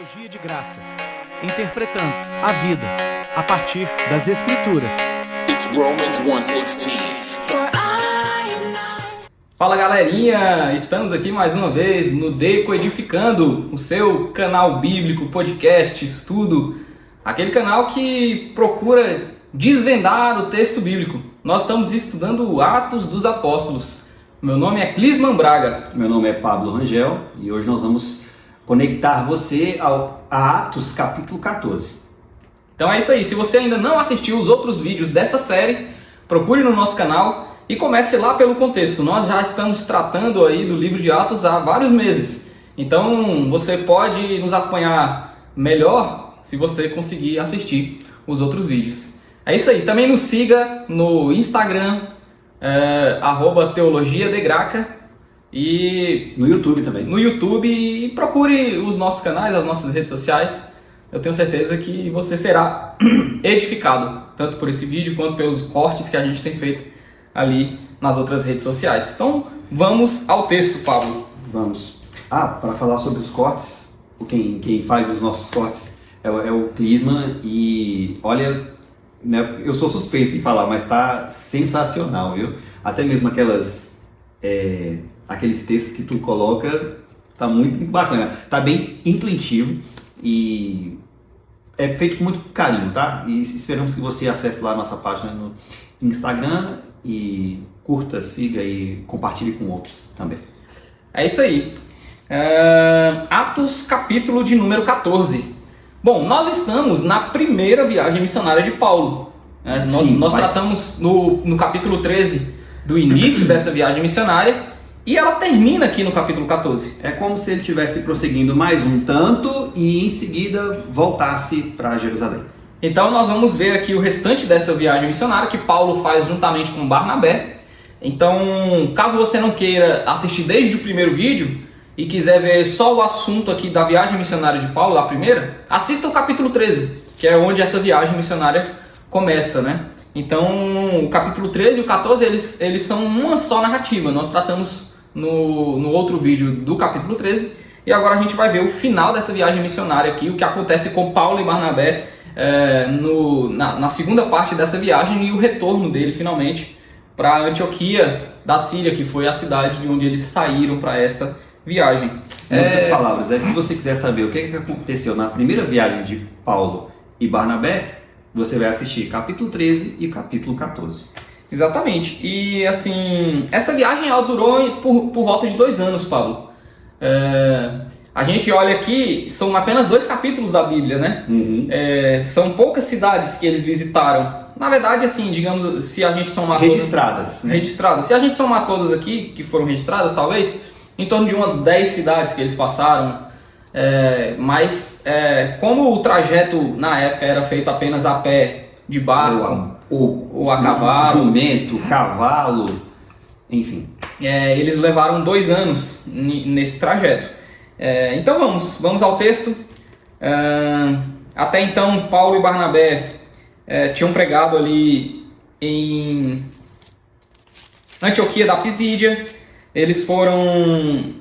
Teologia de Graça, interpretando a vida a partir das Escrituras. It's Romans 1:16. Fala galerinha, estamos aqui mais uma vez no Deco Edificando, o seu canal bíblico, podcast, estudo, aquele canal que procura desvendar o texto bíblico. Nós estamos estudando Atos dos Apóstolos. Meu nome é Clisman Braga. Meu nome é Pablo Rangel e hoje nós vamos conectar você a Atos capítulo 14. Então é isso aí, se você ainda não assistiu os outros vídeos dessa série, procure no nosso canal e comece lá pelo contexto. Nós já estamos tratando aí do livro de Atos há vários meses. Então você pode nos acompanhar melhor se você conseguir assistir os outros vídeos. É isso aí, também nos siga no Instagram, @teologiadegraca. E no YouTube também. No YouTube, e procure os nossos canais, as nossas redes sociais. Eu tenho certeza que você será edificado, tanto por esse vídeo quanto pelos cortes que a gente tem feito ali nas outras redes sociais. Então, vamos ao texto, Pablo. Vamos. Para falar sobre os cortes, quem faz os nossos cortes é o Clisman e olha, né, eu sou suspeito de falar, mas tá sensacional, viu? Até mesmo aqueles textos que tu coloca, tá muito bacana, tá bem intuitivo e é feito com muito carinho, tá? E esperamos que você acesse lá a nossa página no Instagram e curta, siga e compartilhe com outros também. É isso aí. Atos, capítulo de número 14. Bom, nós estamos na primeira viagem missionária de Paulo. Nós tratamos no capítulo 13 do início dessa viagem missionária. E ela termina aqui no capítulo 14. É como se ele estivesse prosseguindo mais um tanto e em seguida voltasse para Jerusalém. Então nós vamos ver aqui o restante dessa viagem missionária que Paulo faz juntamente com Barnabé. Então, caso você não queira assistir desde o primeiro vídeo e quiser ver só o assunto aqui da viagem missionária de Paulo, a primeira, assista o capítulo 13, que é onde essa viagem missionária começa, né? Então, o capítulo 13 e o 14, eles são uma só narrativa. Nós tratamos no outro vídeo do capítulo 13 e agora a gente vai ver o final dessa viagem missionária aqui, o que acontece com Paulo e Barnabé na segunda parte dessa viagem e o retorno dele finalmente para Antioquia da Síria, que foi a cidade de onde eles saíram para essa viagem. Em outras palavras, se você quiser saber o que aconteceu na primeira viagem de Paulo e Barnabé, você vai assistir capítulo 13 e capítulo 14. Exatamente. E assim, essa viagem ela durou por volta de 2 anos, Pablo. A gente olha aqui, são apenas 2 capítulos da Bíblia, né? Uhum. São poucas cidades que eles visitaram. Na verdade, assim, digamos, se a gente somar registradas, todas, né? Registradas. Se a gente somar todas aqui, que foram registradas, talvez, em torno de umas 10 cidades que eles passaram. Mas como o trajeto na época era feito apenas a pé, de barco, ou a cavalo, jumento, cavalo, enfim. Eles levaram 2 anos nesse trajeto. Então vamos ao texto. Até então, Paulo e Barnabé tinham pregado ali em Antioquia da Pisídia. Eles foram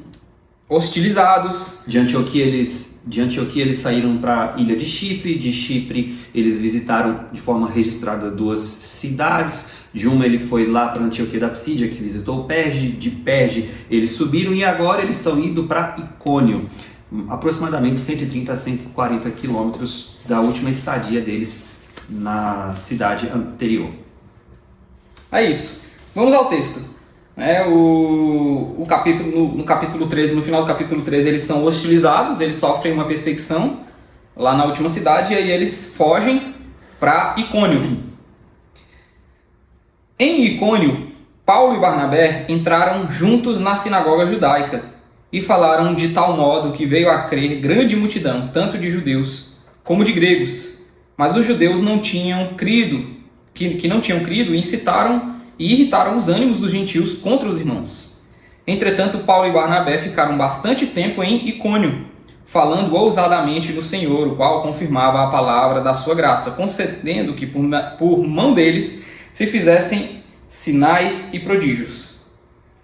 hostilizados. De Antioquia eles saíram para a ilha de Chipre eles visitaram de forma registrada 2 cidades, de uma ele foi lá para Antioquia da Psídia, que visitou Perge, de Perge eles subiram e agora eles estão indo para Icônio, aproximadamente 130 a 140 quilômetros da última estadia deles na cidade anterior. É isso, vamos ao texto. No capítulo 13, no final do capítulo 13, eles são hostilizados, eles sofrem uma perseguição lá na última cidade e aí eles fogem para Icônio. Em Icônio, Paulo e Barnabé entraram juntos na sinagoga judaica e falaram de tal modo que veio a crer grande multidão, tanto de judeus como de gregos. Mas os judeus não tinham crido, que não tinham crido, incitaram e irritaram os ânimos dos gentios contra os irmãos. Entretanto, Paulo e Barnabé ficaram bastante tempo em Icônio, falando ousadamente no Senhor, o qual confirmava a palavra da sua graça, concedendo que por mão deles se fizessem sinais e prodígios.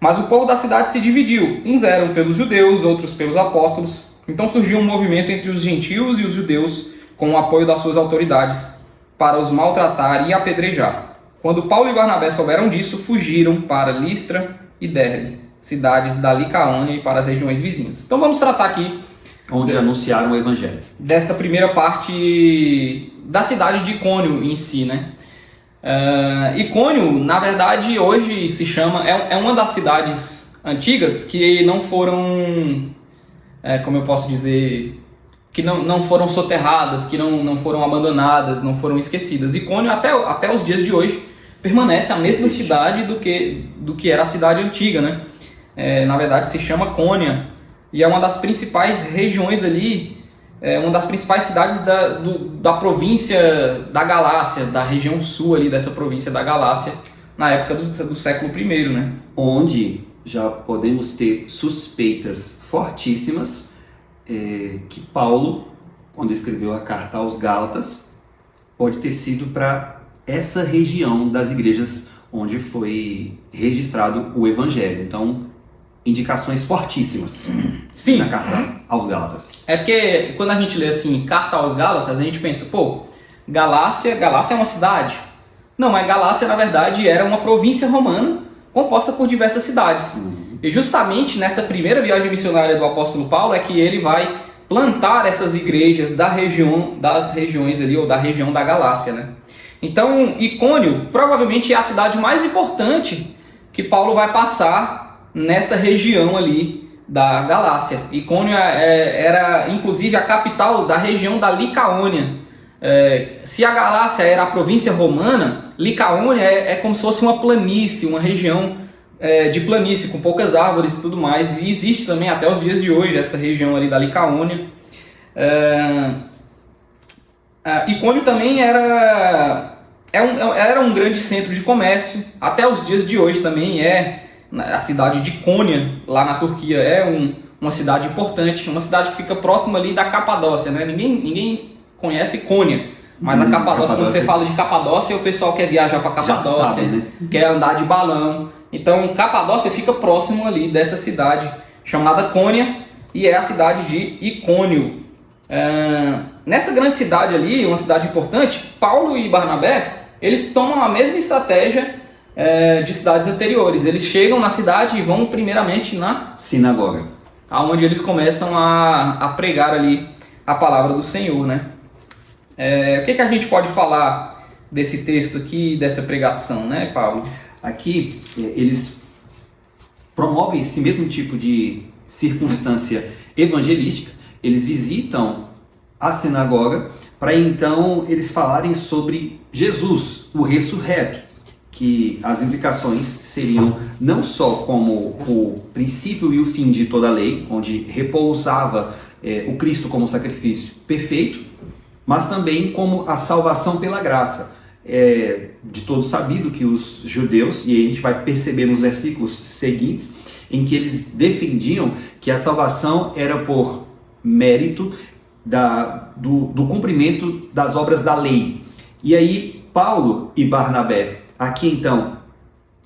Mas o povo da cidade se dividiu, uns eram pelos judeus, outros pelos apóstolos, Então surgiu um movimento entre os gentios e os judeus com o apoio das suas autoridades para os maltratar e apedrejar. Quando Paulo e Barnabé souberam disso, fugiram para Listra e Derbe, cidades da Licaônia, e para as regiões vizinhas. Então vamos tratar aqui onde anunciaram o evangelho. Dessa primeira parte da cidade de Icônio em si, né? Icônio, na verdade, hoje se chama... É uma das cidades antigas que não foram... como eu posso dizer... Que não foram soterradas, que não foram abandonadas, não foram esquecidas. Icônio, até os dias de hoje, permanece a mesma cidade do que era a cidade antiga, né? Na verdade, se chama Cônia. E é uma das principais regiões ali, uma das principais cidades da província da Galácia, da região sul ali dessa província da Galácia, na época do século I, né? Onde já podemos ter suspeitas fortíssimas que Paulo, quando escreveu a carta aos Gálatas, pode ter sido para essa região das igrejas onde foi registrado o Evangelho. Então, indicações fortíssimas. Sim. Na carta aos Gálatas. É porque quando a gente lê assim, carta aos Gálatas, a gente pensa, Galácia é uma cidade? Não, mas Galácia, na verdade, era uma província romana composta por diversas cidades. E justamente nessa primeira viagem missionária do apóstolo Paulo é que ele vai plantar essas igrejas das regiões ali, ou da região da Galácia, né? Então, Icônio provavelmente é a cidade mais importante que Paulo vai passar nessa região ali da Galácia. Icônio era inclusive a capital da região da Licaônia. Se a Galácia era a província romana, Licaônia é como se fosse uma planície, uma região de planície com poucas árvores e tudo mais, e existe também até os dias de hoje essa região ali da Licaônia. Icônio também era um grande centro de comércio, até os dias de hoje também a cidade de Cônia, lá na Turquia, uma cidade importante, uma cidade que fica próxima ali da Capadócia, né? Ninguém conhece Cônia, mas a Capadócia, quando você fala de Capadócia, o pessoal quer viajar para Capadócia, né? Quer andar de balão. Então, Capadócia fica próximo ali dessa cidade chamada Cônia, e é a cidade de Icônio. Nessa grande cidade ali, uma cidade importante, Paulo e Barnabé, eles tomam a mesma estratégia de cidades anteriores. Eles chegam na cidade e vão primeiramente na sinagoga, onde eles começam a pregar ali a palavra do Senhor, né? O que a gente pode falar desse texto aqui, dessa pregação, né, Paulo? Aqui, eles promovem esse mesmo tipo de circunstância evangelística. Eles visitam a sinagoga para então eles falarem sobre Jesus, o ressurreto, que as implicações seriam não só como o princípio e o fim de toda a lei, onde repousava o Cristo como sacrifício perfeito, mas também como a salvação pela graça. De todo sabido que os judeus, e aí a gente vai perceber nos versículos seguintes, em que eles defendiam que a salvação era por mérito do cumprimento das obras da lei. E aí Paulo e Barnabé, aqui então,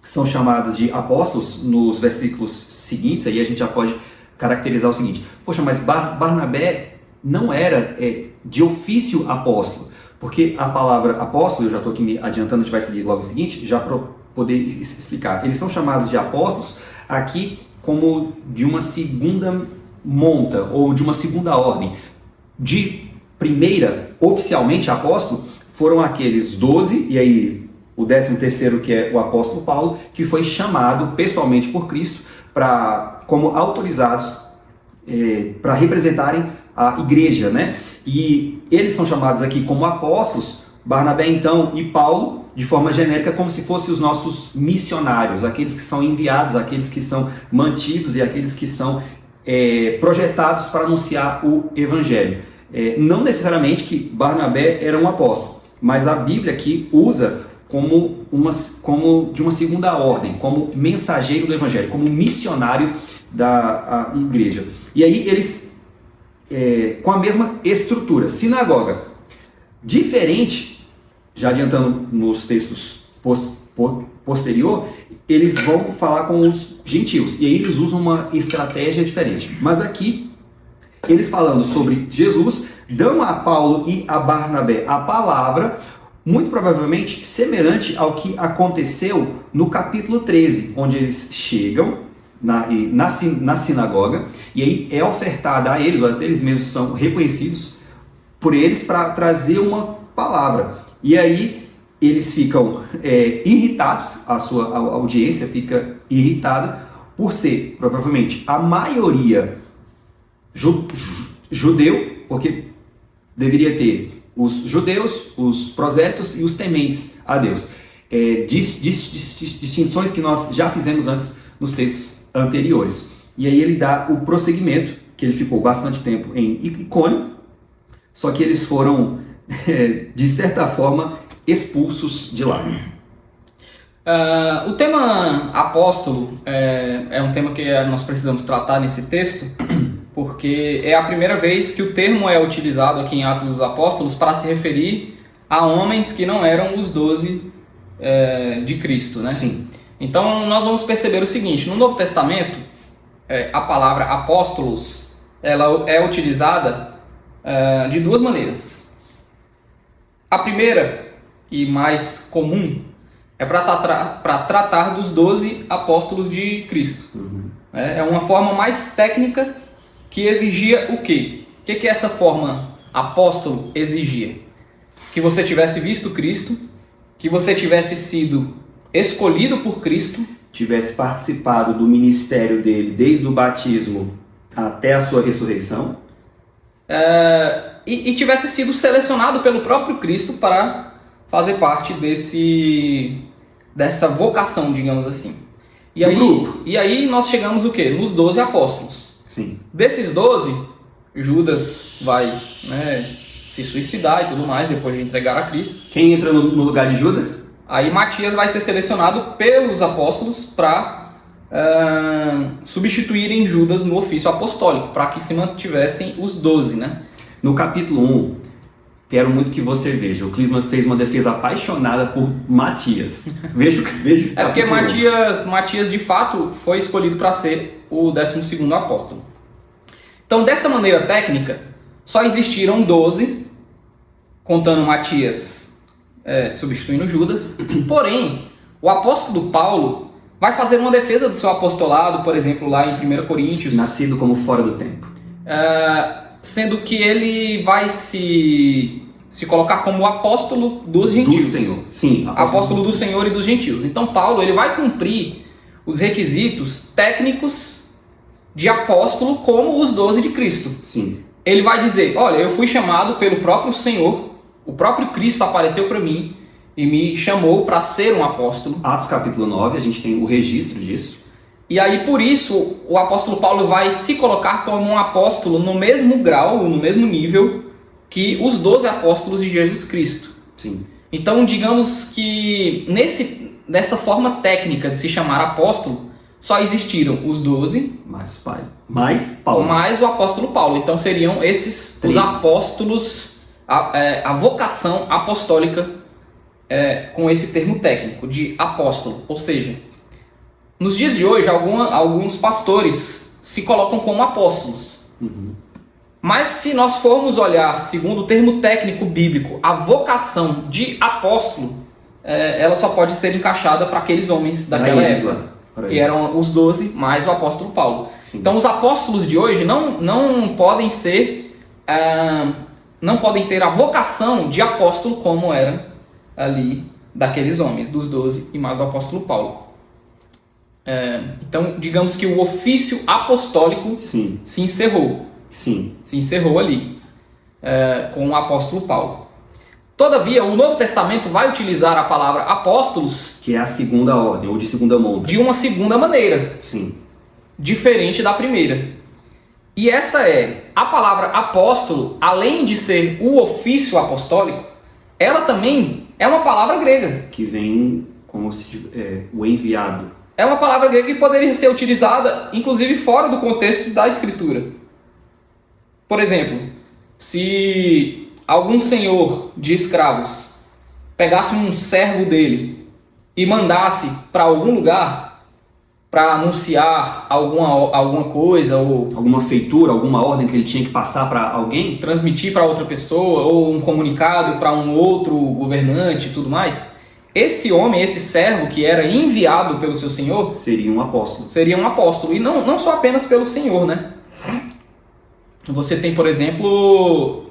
são chamados de apóstolos nos versículos seguintes. Aí a gente já pode caracterizar o seguinte: poxa, mas Barnabé não era de ofício apóstolo. Porque a palavra apóstolo, eu já estou aqui me adiantando, a gente vai seguir logo o seguinte, já para poder explicar. Eles são chamados de apóstolos aqui como de uma segunda monta, ou de uma segunda ordem. De primeira, oficialmente, apóstolo, foram aqueles 12, e aí o 13º, que é o apóstolo Paulo, que foi chamado pessoalmente por Cristo como autorizados para representarem a igreja, né? E eles são chamados aqui como apóstolos, Barnabé então e Paulo, de forma genérica, como se fossem os nossos missionários, aqueles que são enviados, aqueles que são mantidos e aqueles que são projetados para anunciar o evangelho. Não necessariamente que Barnabé era um apóstolo, mas a Bíblia aqui usa como de uma segunda ordem, como mensageiro do evangelho, como missionário da igreja. E aí eles com a mesma estrutura, sinagoga. Diferente, já adiantando nos textos posterior, eles vão falar com os gentios, e aí eles usam uma estratégia diferente. Mas aqui, eles falando sobre Jesus, dão a Paulo e a Barnabé a palavra, muito provavelmente semelhante ao que aconteceu no capítulo 13, onde eles chegam na sinagoga, e aí é ofertada a eles, ou até eles mesmos são reconhecidos por eles para trazer uma palavra. E aí eles ficam irritados, a audiência fica irritada por ser, provavelmente, a maioria judeu, porque deveria ter os judeus, os prosélitos e os tementes a Deus. Distinções que nós já fizemos antes nos textos anteriores. E aí ele dá o prosseguimento, que ele ficou bastante tempo em Icônio, só que eles foram, de certa forma, expulsos de lá. O tema apóstolo é um tema que nós precisamos tratar nesse texto, porque é a primeira vez que o termo é utilizado aqui em Atos dos Apóstolos para se referir a homens que não eram os 12 de Cristo, né? Sim. Então nós vamos perceber o seguinte: no Novo Testamento, a palavra apóstolos ela é utilizada de duas maneiras. A primeira e mais comum é para tratar dos 12 apóstolos de Cristo. Uhum. É uma forma mais técnica que exigia o quê? O que essa forma apóstolo exigia? Que você tivesse visto Cristo, que você tivesse sido escolhido por Cristo, tivesse participado do ministério dele desde o batismo até a sua ressurreição, e tivesse sido selecionado pelo próprio Cristo para fazer parte dessa vocação, digamos assim. E aí nós chegamos o quê? Nos 12 apóstolos. Sim. Desses 12, Judas vai se suicidar e tudo mais, depois de entregar a Cristo. Quem entra no lugar de Judas? Aí Matias vai ser selecionado pelos apóstolos para substituírem Judas no ofício apostólico, para que se mantivessem os 12, né? No capítulo 1, quero muito que você veja, o Clisman fez uma defesa apaixonada por Matias. Veja porque Matias de fato foi escolhido para ser o 12º apóstolo. Então, dessa maneira técnica, só existiram 12, contando Matias substituindo Judas. Porém, o apóstolo Paulo vai fazer uma defesa do seu apostolado, por exemplo, lá em 1 Coríntios. Nascido como fora do tempo. Sendo que ele vai se colocar como o apóstolo dos gentios. Do Senhor. Sim, apóstolo do Senhor e dos gentios. Então, Paulo ele vai cumprir os requisitos técnicos de apóstolo como os 12 de Cristo. Sim. Ele vai dizer, olha, eu fui chamado pelo próprio Senhor, o próprio Cristo apareceu para mim e me chamou para ser um apóstolo. Atos capítulo 9, a gente tem o registro disso. E aí, por isso, o apóstolo Paulo vai se colocar como um apóstolo no mesmo grau, no mesmo nível que os 12 apóstolos de Jesus Cristo. Sim. Então, digamos que nessa forma técnica de se chamar apóstolo, só existiram os 12, mais Paulo. Mais o apóstolo Paulo. Então, seriam esses 13. Os apóstolos, a vocação apostólica com esse termo técnico de apóstolo. Ou seja, nos dias de hoje, alguns pastores se colocam como apóstolos. Uhum. Mas se nós formos olhar, segundo o termo técnico bíblico, a vocação de apóstolo, ela só pode ser encaixada para aqueles homens daquela época, que eram os 12 mais o apóstolo Paulo. Sim. Então os apóstolos de hoje não podem ser, não podem ter a vocação de apóstolo como era ali daqueles homens, dos 12 e mais o apóstolo Paulo. Então, digamos que o ofício apostólico Sim. se encerrou. Sim. Se encerrou ali com o apóstolo Paulo. Todavia, o Novo Testamento vai utilizar a palavra apóstolos, que é a segunda ordem, ou de segunda monta, de uma segunda maneira. Sim. Diferente da primeira. E essa a palavra apóstolo, além de ser o ofício apostólico, ela também é uma palavra grega. Que vem como o enviado. É uma palavra grega que poderia ser utilizada, inclusive, fora do contexto da Escritura. Por exemplo, se algum senhor de escravos pegasse um servo dele e mandasse para algum lugar, para anunciar alguma coisa ou alguma feitura, alguma ordem que ele tinha que passar para alguém, transmitir para outra pessoa ou um comunicado para um outro governante e tudo mais, esse homem, esse servo que era enviado pelo seu senhor, seria um apóstolo. Seria um apóstolo. E não só apenas pelo Senhor, né? Você tem, por exemplo,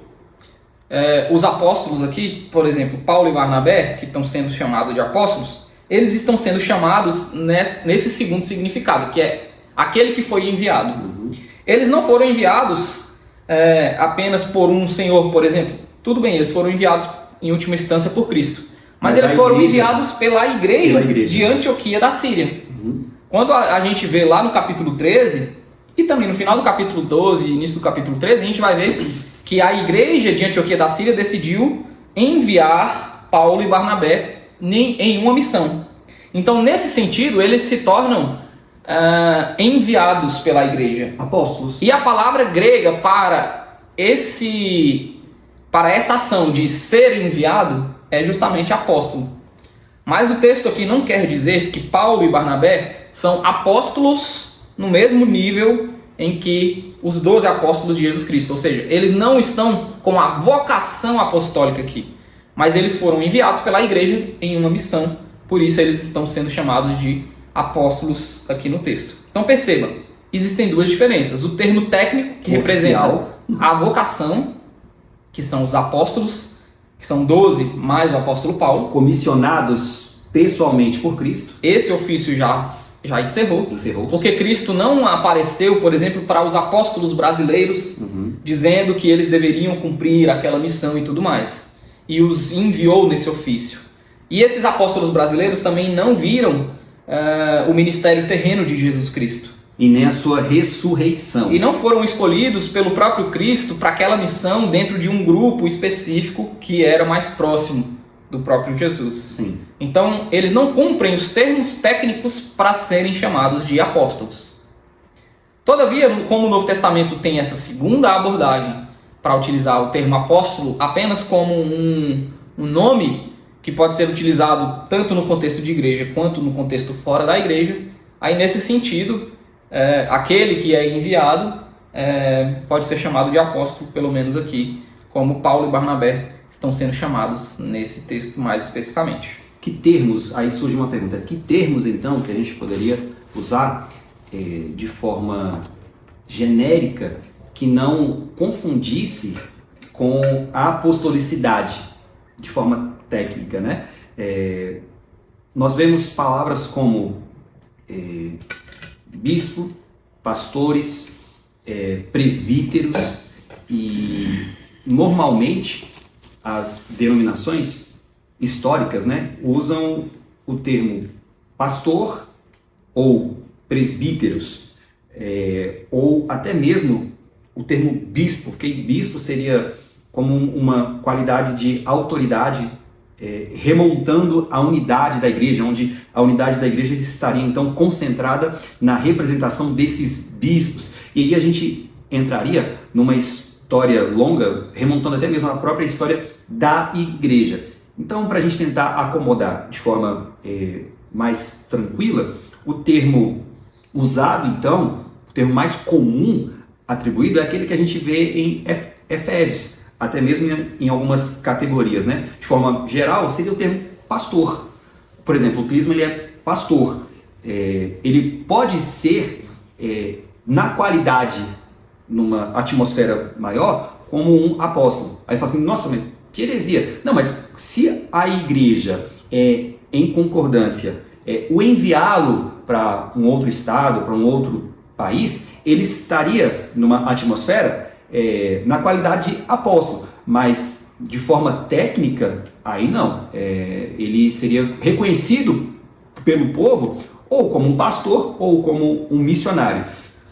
os apóstolos aqui, por exemplo, Paulo e Barnabé, que estão sendo chamados de apóstolos, eles estão sendo chamados nesse segundo significado, que é aquele que foi enviado. Eles não foram enviados apenas por um senhor, por exemplo. Tudo bem, eles foram enviados em última instância por Cristo. Mas eles foram enviados pela igreja de Antioquia da Síria. Quando a gente vê lá no capítulo 13, e também no final do capítulo 12 e início do capítulo 13, a gente vai ver que a igreja de Antioquia da Síria decidiu enviar Paulo e Barnabé em uma missão. Então, nesse sentido, eles se tornam enviados pela igreja. Apóstolos. E a palavra grega para essa ação de ser enviado é justamente apóstolo. Mas o texto aqui não quer dizer que Paulo e Barnabé são apóstolos no mesmo nível em que os 12 apóstolos de Jesus Cristo. Ou seja, eles não estão com a vocação apostólica aqui, mas eles foram enviados pela igreja em uma missão. Por isso eles estão sendo chamados de apóstolos aqui no texto. Então perceba, existem duas diferenças. O termo técnico, que representa a vocação, que são os apóstolos, que são 12 mais o apóstolo Paulo, comissionados pessoalmente por Cristo. Esse ofício já encerrou-se. Porque Cristo não apareceu, por exemplo, para os apóstolos brasileiros, dizendo que eles deveriam cumprir aquela missão e tudo mais. E os enviou nesse ofício. E esses apóstolos brasileiros também não viram o ministério terreno de Jesus Cristo. E nem a sua ressurreição. E não foram escolhidos pelo próprio Cristo para aquela missão dentro de um grupo específico que era mais próximo do próprio Jesus. Sim. Então, eles não cumprem os termos técnicos para serem chamados de apóstolos. Todavia, como o Novo Testamento tem essa segunda abordagem para utilizar o termo apóstolo apenas como um nome que pode ser utilizado tanto no contexto de igreja quanto no contexto fora da igreja, aí nesse sentido, aquele que é enviado pode ser chamado de apóstolo, pelo menos aqui, como Paulo e Barnabé estão sendo chamados nesse texto mais especificamente. Que termos, aí surge uma pergunta, que termos então que a gente poderia usar de forma genérica que não confundisse com a apostolicidade de forma técnica, né? Nós vemos palavras como bispo, pastores, presbíteros, e normalmente as denominações históricas, né, usam o termo pastor ou presbíteros, ou até mesmo o termo bispo, porque bispo seria como uma qualidade de autoridade remontando a unidade da igreja, onde a unidade da igreja estaria então concentrada na representação desses bispos. E aí a gente entraria numa história longa, remontando até mesmo a própria história da igreja. Então, para a gente tentar acomodar de forma mais tranquila, o termo usado, então, o termo mais comum atribuído é aquele que a gente vê em Efésios, até mesmo em algumas categorias, né? De forma geral, seria o termo pastor. Por exemplo, o crisma ele é pastor. Ele pode ser, na qualidade, numa atmosfera maior, como um apóstolo. Aí fala assim, nossa, mas que heresia. Não, mas se a igreja em concordância o enviá-lo para um outro estado, para um outro país, ele estaria numa atmosfera na qualidade de apóstolo, mas de forma técnica, aí não. Ele seria reconhecido pelo povo ou como um pastor ou como um missionário.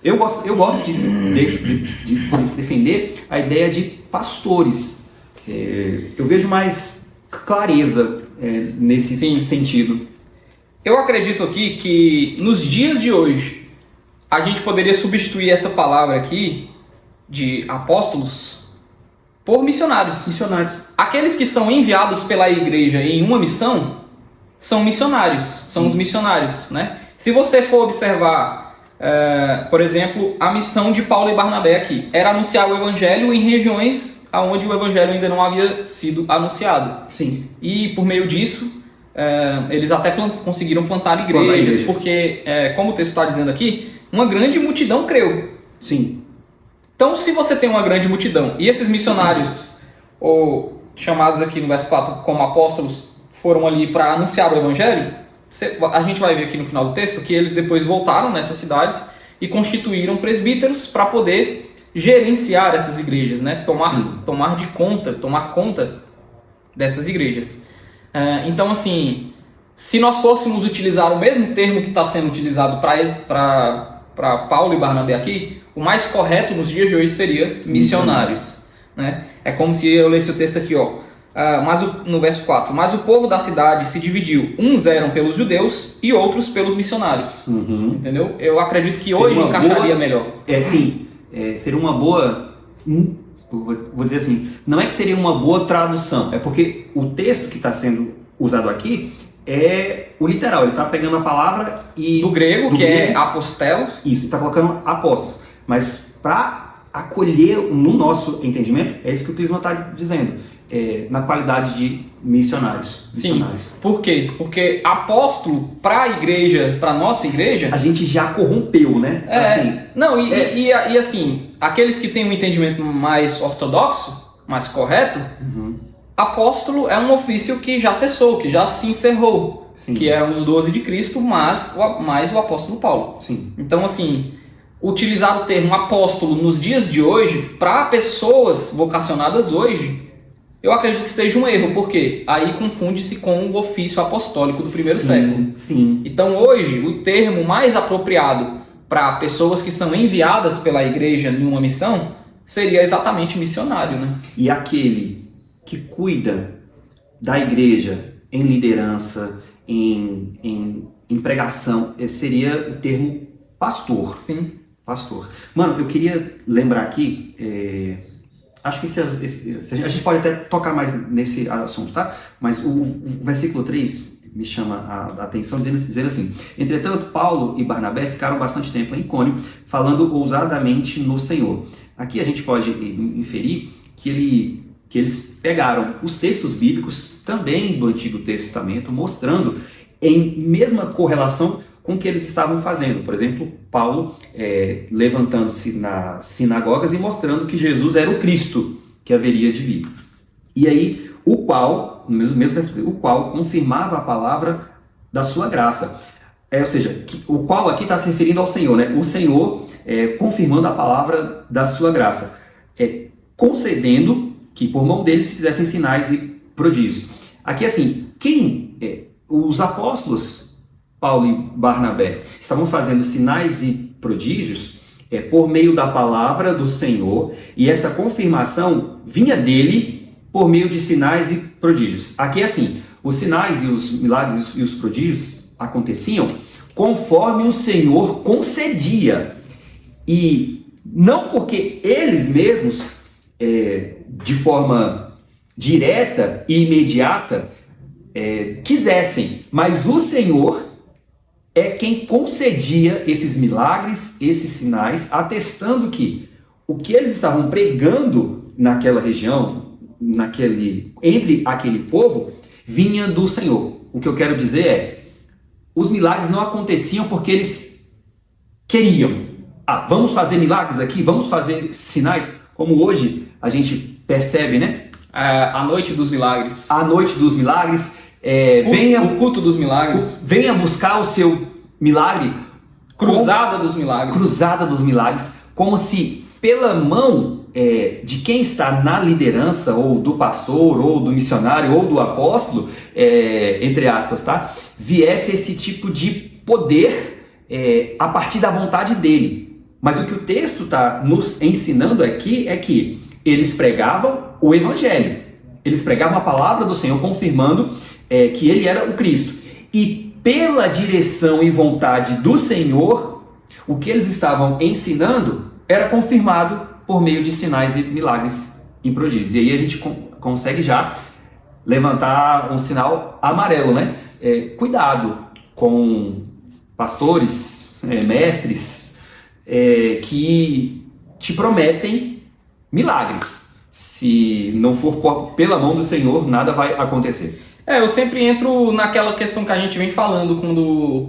Eu gosto de defender a ideia de pastores. Eu vejo mais clareza nesse sentido. Eu acredito aqui que nos dias de hoje a gente poderia substituir essa palavra aqui de apóstolos por missionários. Aqueles que são enviados pela igreja em uma missão são missionários, são os missionários, né? Se você for observar, por exemplo, a missão de Paulo e Barnabé aqui, era anunciar o evangelho em regiões onde o evangelho ainda não havia sido anunciado. Sim. E por meio disso, eles até conseguiram plantar igrejas, porque, como o texto está dizendo aqui, uma grande multidão creu. Sim. Então, se você tem uma grande multidão e esses missionários, ou chamados aqui no verso 4 como apóstolos, foram ali para anunciar o evangelho, a gente vai ver aqui no final do texto que eles depois voltaram nessas cidades e constituíram presbíteros para poder gerenciar essas igrejas, né? Tomar conta dessas igrejas. Então, assim, se nós fôssemos utilizar o mesmo termo que está sendo utilizado para Paulo e Barnabé aqui, o mais correto nos dias de hoje seria missionários, né? É como se eu lesse o texto aqui, no verso 4, mas o povo da cidade se dividiu, uns eram pelos judeus e outros pelos missionários. Entendeu? Eu acredito que hoje encaixaria melhor. Seria uma boa, vou dizer assim, não é que seria uma boa tradução, é porque o texto que está sendo usado aqui é o literal, ele está pegando a palavra e... Do grego, é apostelos. Isso, está colocando apóstolos, mas para acolher no nosso entendimento, é isso que o Clisma está dizendo, na qualidade de missionários. Sim, por quê? Porque apóstolo para a igreja, para nossa igreja... A gente já corrompeu, né? E assim, aqueles que têm um entendimento mais ortodoxo, mais correto, apóstolo é um ofício que já cessou, que já se encerrou. Sim. Que eram os 12 de Cristo, mais o apóstolo Paulo. Sim. Então, assim, utilizar o termo apóstolo nos dias de hoje, para pessoas vocacionadas hoje, eu acredito que seja um erro, porque aí confunde-se com o ofício apostólico do primeiro século. Sim. Então, hoje, o termo mais apropriado para pessoas que são enviadas pela igreja em uma missão seria exatamente missionário, né? E aquele que cuida da igreja em liderança, em pregação, seria o termo pastor. Sim. Pastor. Mano, eu queria lembrar aqui, acho que a gente pode até tocar mais nesse assunto, tá? Mas o versículo 3 me chama a atenção, dizendo assim: entretanto, Paulo e Barnabé ficaram bastante tempo em Icônio, falando ousadamente no Senhor. Aqui a gente pode inferir que eles pegaram os textos bíblicos, também do Antigo Testamento, mostrando em mesma correlação com o que eles estavam fazendo. Por exemplo, Paulo levantando-se nas sinagogas e mostrando que Jesus era o Cristo que haveria de vir. E aí, o qual confirmava a palavra da sua graça. Ou seja, o qual aqui está se referindo ao Senhor, né? O Senhor confirmando a palavra da sua graça, concedendo que por mão deles se fizessem sinais e prodígios. Aqui, assim, os apóstolos Paulo e Barnabé estavam fazendo sinais e prodígios por meio da palavra do Senhor, e essa confirmação vinha dele por meio de sinais e prodígios. Aqui é assim, os sinais e os milagres e os prodígios aconteciam conforme o Senhor concedia, e não porque eles mesmos, de forma direta e imediata, quisessem, mas o Senhor é quem concedia esses milagres, esses sinais, atestando que o que eles estavam pregando naquela região, entre aquele povo, vinha do Senhor. O que eu quero dizer os milagres não aconteciam porque eles queriam. Vamos fazer milagres aqui, vamos fazer sinais, como hoje a gente percebe, né? A noite dos milagres. A noite dos milagres. O culto dos milagres. Venha buscar o seu milagre. Cruzada dos milagres. Cruzada dos milagres. Como se pela mão de quem está na liderança, ou do pastor, ou do missionário, ou do apóstolo, entre aspas, tá? Viesse esse tipo de poder a partir da vontade dele. Mas o que o texto está nos ensinando aqui é que eles pregavam o evangelho. Eles pregavam a palavra do Senhor, confirmando que ele era o Cristo. E pela direção e vontade do Senhor, o que eles estavam ensinando era confirmado por meio de sinais e milagres e prodígios. E aí a gente consegue já levantar um sinal amarelo, né? Cuidado com pastores, mestres, que te prometem milagres. Se não for pela mão do Senhor, nada vai acontecer. Eu sempre entro naquela questão que a gente vem falando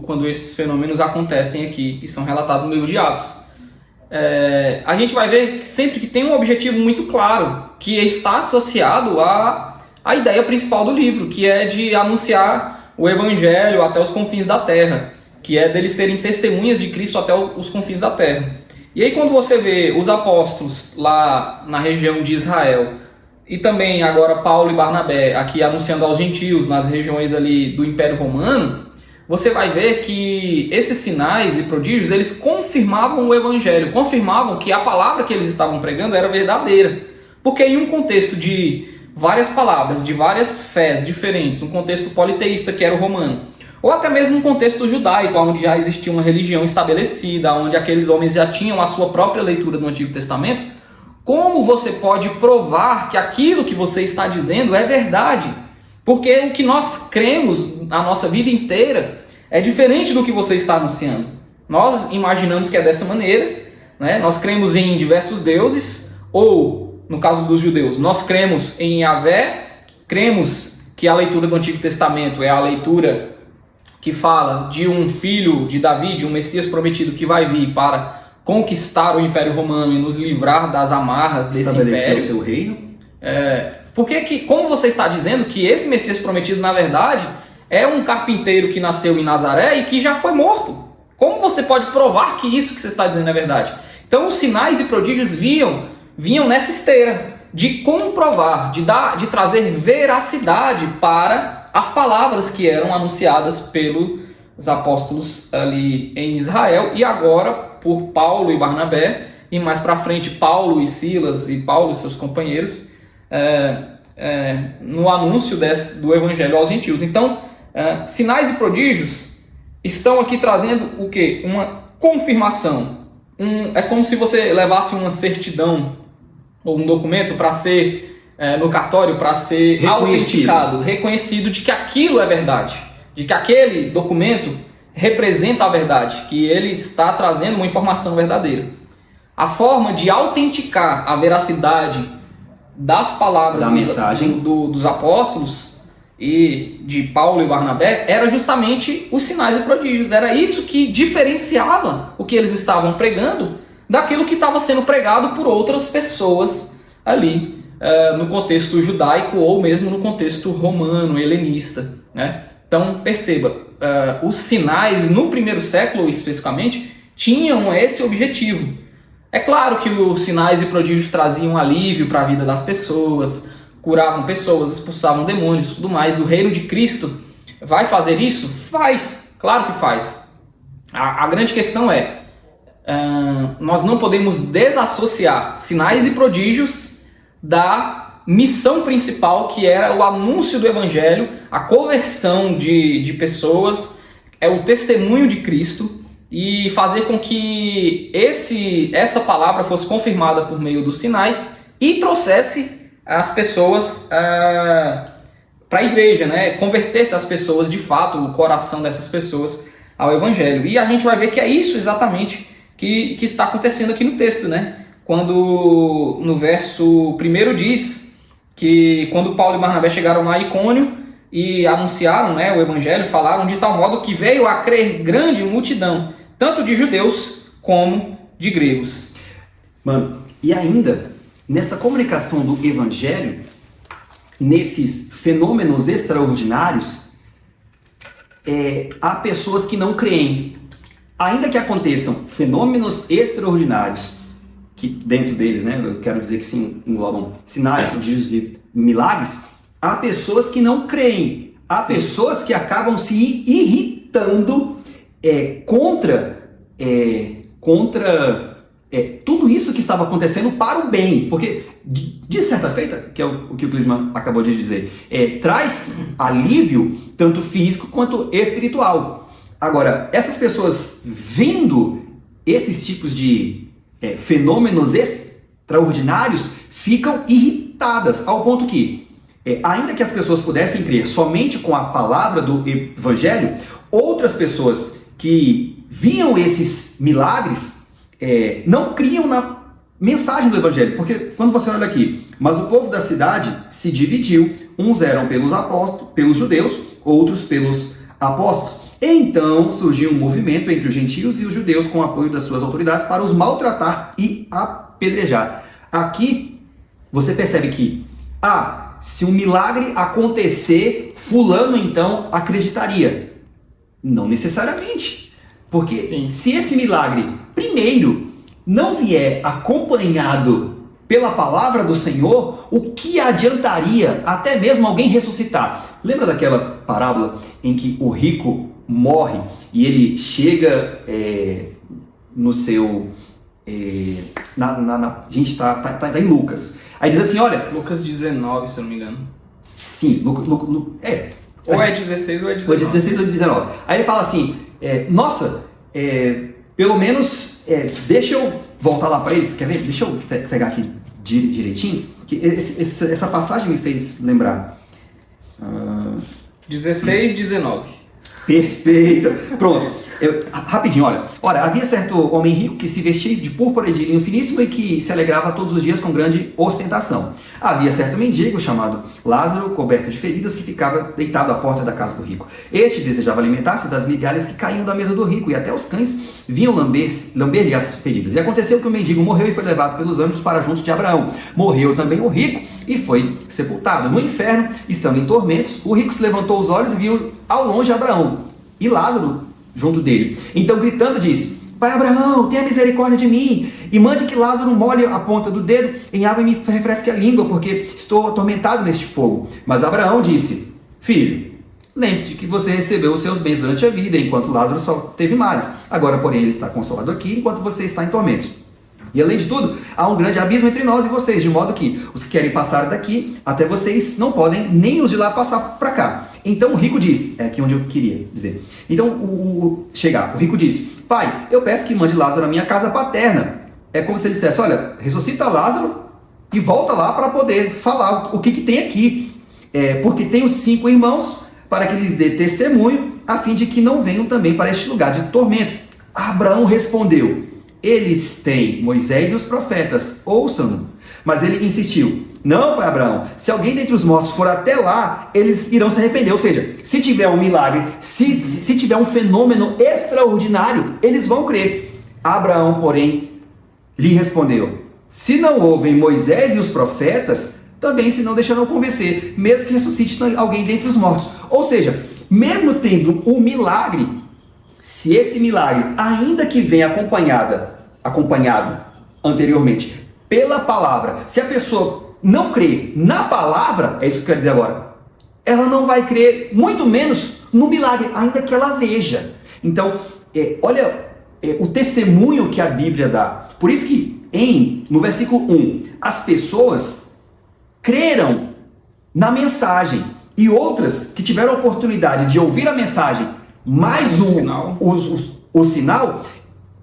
quando esses fenômenos acontecem aqui, que são relatados no livro de Atos. A gente vai ver sempre que tem um objetivo muito claro, que está associado à ideia principal do livro, que é de anunciar o Evangelho até os confins da terra, que é deles serem testemunhas de Cristo até os confins da terra. E aí quando você vê os apóstolos lá na região de Israel, e também agora Paulo e Barnabé aqui anunciando aos gentios nas regiões ali do Império Romano, você vai ver que esses sinais e prodígios, eles confirmavam o Evangelho, confirmavam que a palavra que eles estavam pregando era verdadeira. Porque em um contexto de várias palavras, de várias fés diferentes, um contexto politeísta que era o romano, ou até mesmo um contexto judaico, onde já existia uma religião estabelecida, onde aqueles homens já tinham a sua própria leitura do Antigo Testamento, como você pode provar que aquilo que você está dizendo é verdade? Porque o que nós cremos a nossa vida inteira é diferente do que você está anunciando. Nós imaginamos que é dessa maneira, né? Nós cremos em diversos deuses, ou, no caso dos judeus, nós cremos em Yahvé, cremos que a leitura do Antigo Testamento é a leitura que fala de um filho de Davi, de um Messias prometido que vai vir para conquistar o Império Romano e nos livrar das amarras desse estabelecer império. o seu reino. Porque, como você está dizendo, que esse Messias prometido, na verdade, é um carpinteiro que nasceu em Nazaré e que já foi morto. Como você pode provar que isso que você está dizendo é verdade? Então, os sinais e prodígios vinham nessa esteira de comprovar, de trazer veracidade para as palavras que eram anunciadas pelos apóstolos ali em Israel e agora por Paulo e Barnabé, e mais para frente Paulo e Silas e Paulo e seus companheiros no anúncio do Evangelho aos gentios. Então, sinais e prodígios estão aqui trazendo o quê? Uma confirmação. É como se você levasse uma certidão ou um documento para ser no cartório, para ser autenticado, reconhecido de que aquilo é verdade, de que aquele documento representa a verdade, que ele está trazendo uma informação verdadeira. A forma de autenticar a veracidade das palavras da mensagem dos apóstolos e de Paulo e Barnabé era justamente os sinais e prodígios. Era isso que diferenciava o que eles estavam pregando daquilo que estava sendo pregado por outras pessoas ali no contexto judaico ou mesmo no contexto romano, helenista, né? Então, perceba, os sinais, no primeiro século especificamente, tinham esse objetivo. É claro que os sinais e prodígios traziam alívio para a vida das pessoas, curavam pessoas, expulsavam demônios e tudo mais. O reino de Cristo vai fazer isso? Faz, claro que faz. A grande questão é, nós não podemos desassociar sinais e prodígios da missão principal, que era o anúncio do Evangelho, a conversão de pessoas, o testemunho de Cristo, e fazer com que essa palavra fosse confirmada por meio dos sinais e trouxesse as pessoas para a igreja, né? Convertesse as pessoas de fato, o coração dessas pessoas ao Evangelho. E a gente vai ver que é isso exatamente que está acontecendo aqui no texto, né? Quando no verso 1 diz que quando Paulo e Barnabé chegaram a Icônio e anunciaram, né, o Evangelho, falaram de tal modo que veio a crer grande multidão, tanto de judeus como de gregos. Mano, e ainda, nessa comunicação do Evangelho, nesses fenômenos extraordinários, há pessoas que não creem. Ainda que aconteçam fenômenos extraordinários, que dentro deles, né, eu quero dizer que sim, englobam sinais, prodígios e milagres, há pessoas que não creem, há pessoas que acabam se irritando contra tudo isso que estava acontecendo para o bem, porque de certa feita, que é o que o Clisman acabou de dizer, traz alívio tanto físico quanto espiritual. Agora, essas pessoas vendo esses tipos de fenômenos extraordinários ficam irritadas, ao ponto que, ainda que as pessoas pudessem crer somente com a palavra do Evangelho, outras pessoas que viam esses milagres não criam na mensagem do Evangelho. Porque quando você olha aqui, mas o povo da cidade se dividiu, uns eram pelos apóstolos, pelos judeus, outros pelos apóstolos. Então surgiu um movimento entre os gentios e os judeus com o apoio das suas autoridades para os maltratar e apedrejar. Aqui você percebe que, se um milagre acontecer, fulano então acreditaria. Não necessariamente. Porque se esse milagre, primeiro, não vier acompanhado pela palavra do Senhor, o que adiantaria até mesmo alguém ressuscitar? Lembra daquela parábola em que o rico morre e ele chega no seu... a gente está em Lucas. Aí diz assim, olha... Lucas 19, se eu não me engano. Sim, Ou é 16 ou é 19. Ou é 16 ou 19. Aí ele fala assim, pelo menos, deixa eu voltar lá para eles, quer ver? Deixa eu pegar aqui direitinho, que essa passagem me fez lembrar. 16, 19. Perfeito. Pronto. Rapidinho, olha. Ora, havia certo homem rico que se vestia de púrpura e de linho finíssimo e que se alegrava todos os dias com grande ostentação. Havia certo mendigo chamado Lázaro, coberto de feridas, que ficava deitado à porta da casa do rico. Este desejava alimentar-se das migalhas que caíam da mesa do rico, e até os cães vinham lamber-lhe as feridas. E aconteceu que o mendigo morreu e foi levado pelos anjos para junto de Abraão. Morreu também o rico e foi sepultado. No inferno, estando em tormentos, o rico se levantou os olhos e viu ao longe Abraão e Lázaro junto dele. Então, gritando, disse: Pai Abraão, tenha misericórdia de mim e mande que Lázaro molhe a ponta do dedo em água e me refresque a língua, porque estou atormentado neste fogo. Mas Abraão disse: Filho, lembre-se de que você recebeu os seus bens durante a vida, enquanto Lázaro só teve males. Agora, porém, ele está consolado aqui, enquanto você está em tormentos. E além de tudo, há um grande abismo entre nós e vocês, de modo que os que querem passar daqui até vocês não podem, nem os de lá passar para cá. Então o rico disse, é aqui onde eu queria dizer. Então o rico disse: Pai, eu peço que mande Lázaro à minha casa paterna. É como se ele dissesse: olha, ressuscita Lázaro e volta lá para poder falar o que tem aqui. Porque tenho 5 irmãos, para que lhes dê testemunho, a fim de que não venham também para este lugar de tormento. Abraão respondeu: Eles têm Moisés e os profetas, ouçam-no. Mas ele insistiu: Não, pai Abraão, se alguém dentre os mortos for até lá, eles irão se arrepender. Ou seja, se tiver um milagre, se tiver um fenômeno extraordinário, eles vão crer. Abraão, porém, lhe respondeu: Se não ouvem Moisés e os profetas, também se não deixarão convencer, mesmo que ressuscite alguém dentre os mortos. Ou seja, mesmo tendo um milagre, se esse milagre, ainda que venha acompanhado anteriormente pela palavra, se a pessoa não crê na palavra, é isso que eu quero dizer agora, ela não vai crer, muito menos no milagre, ainda que ela veja. Então, olha o testemunho que a Bíblia dá. Por isso que no versículo 1, as pessoas creram na mensagem, e outras que tiveram a oportunidade de ouvir a mensagem, mais o sinal,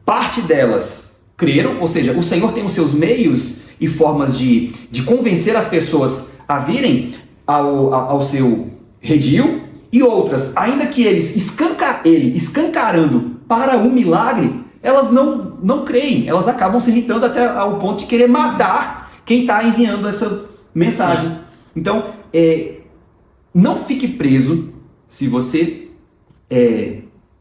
parte delas creram, ou seja, o Senhor tem os seus meios e formas de convencer as pessoas a virem ao seu redil, e outras, ainda que ele escancarando para o milagre, elas não creem, elas acabam se irritando até ao ponto de querer matar quem está enviando essa mensagem. Então, não fique preso, se você...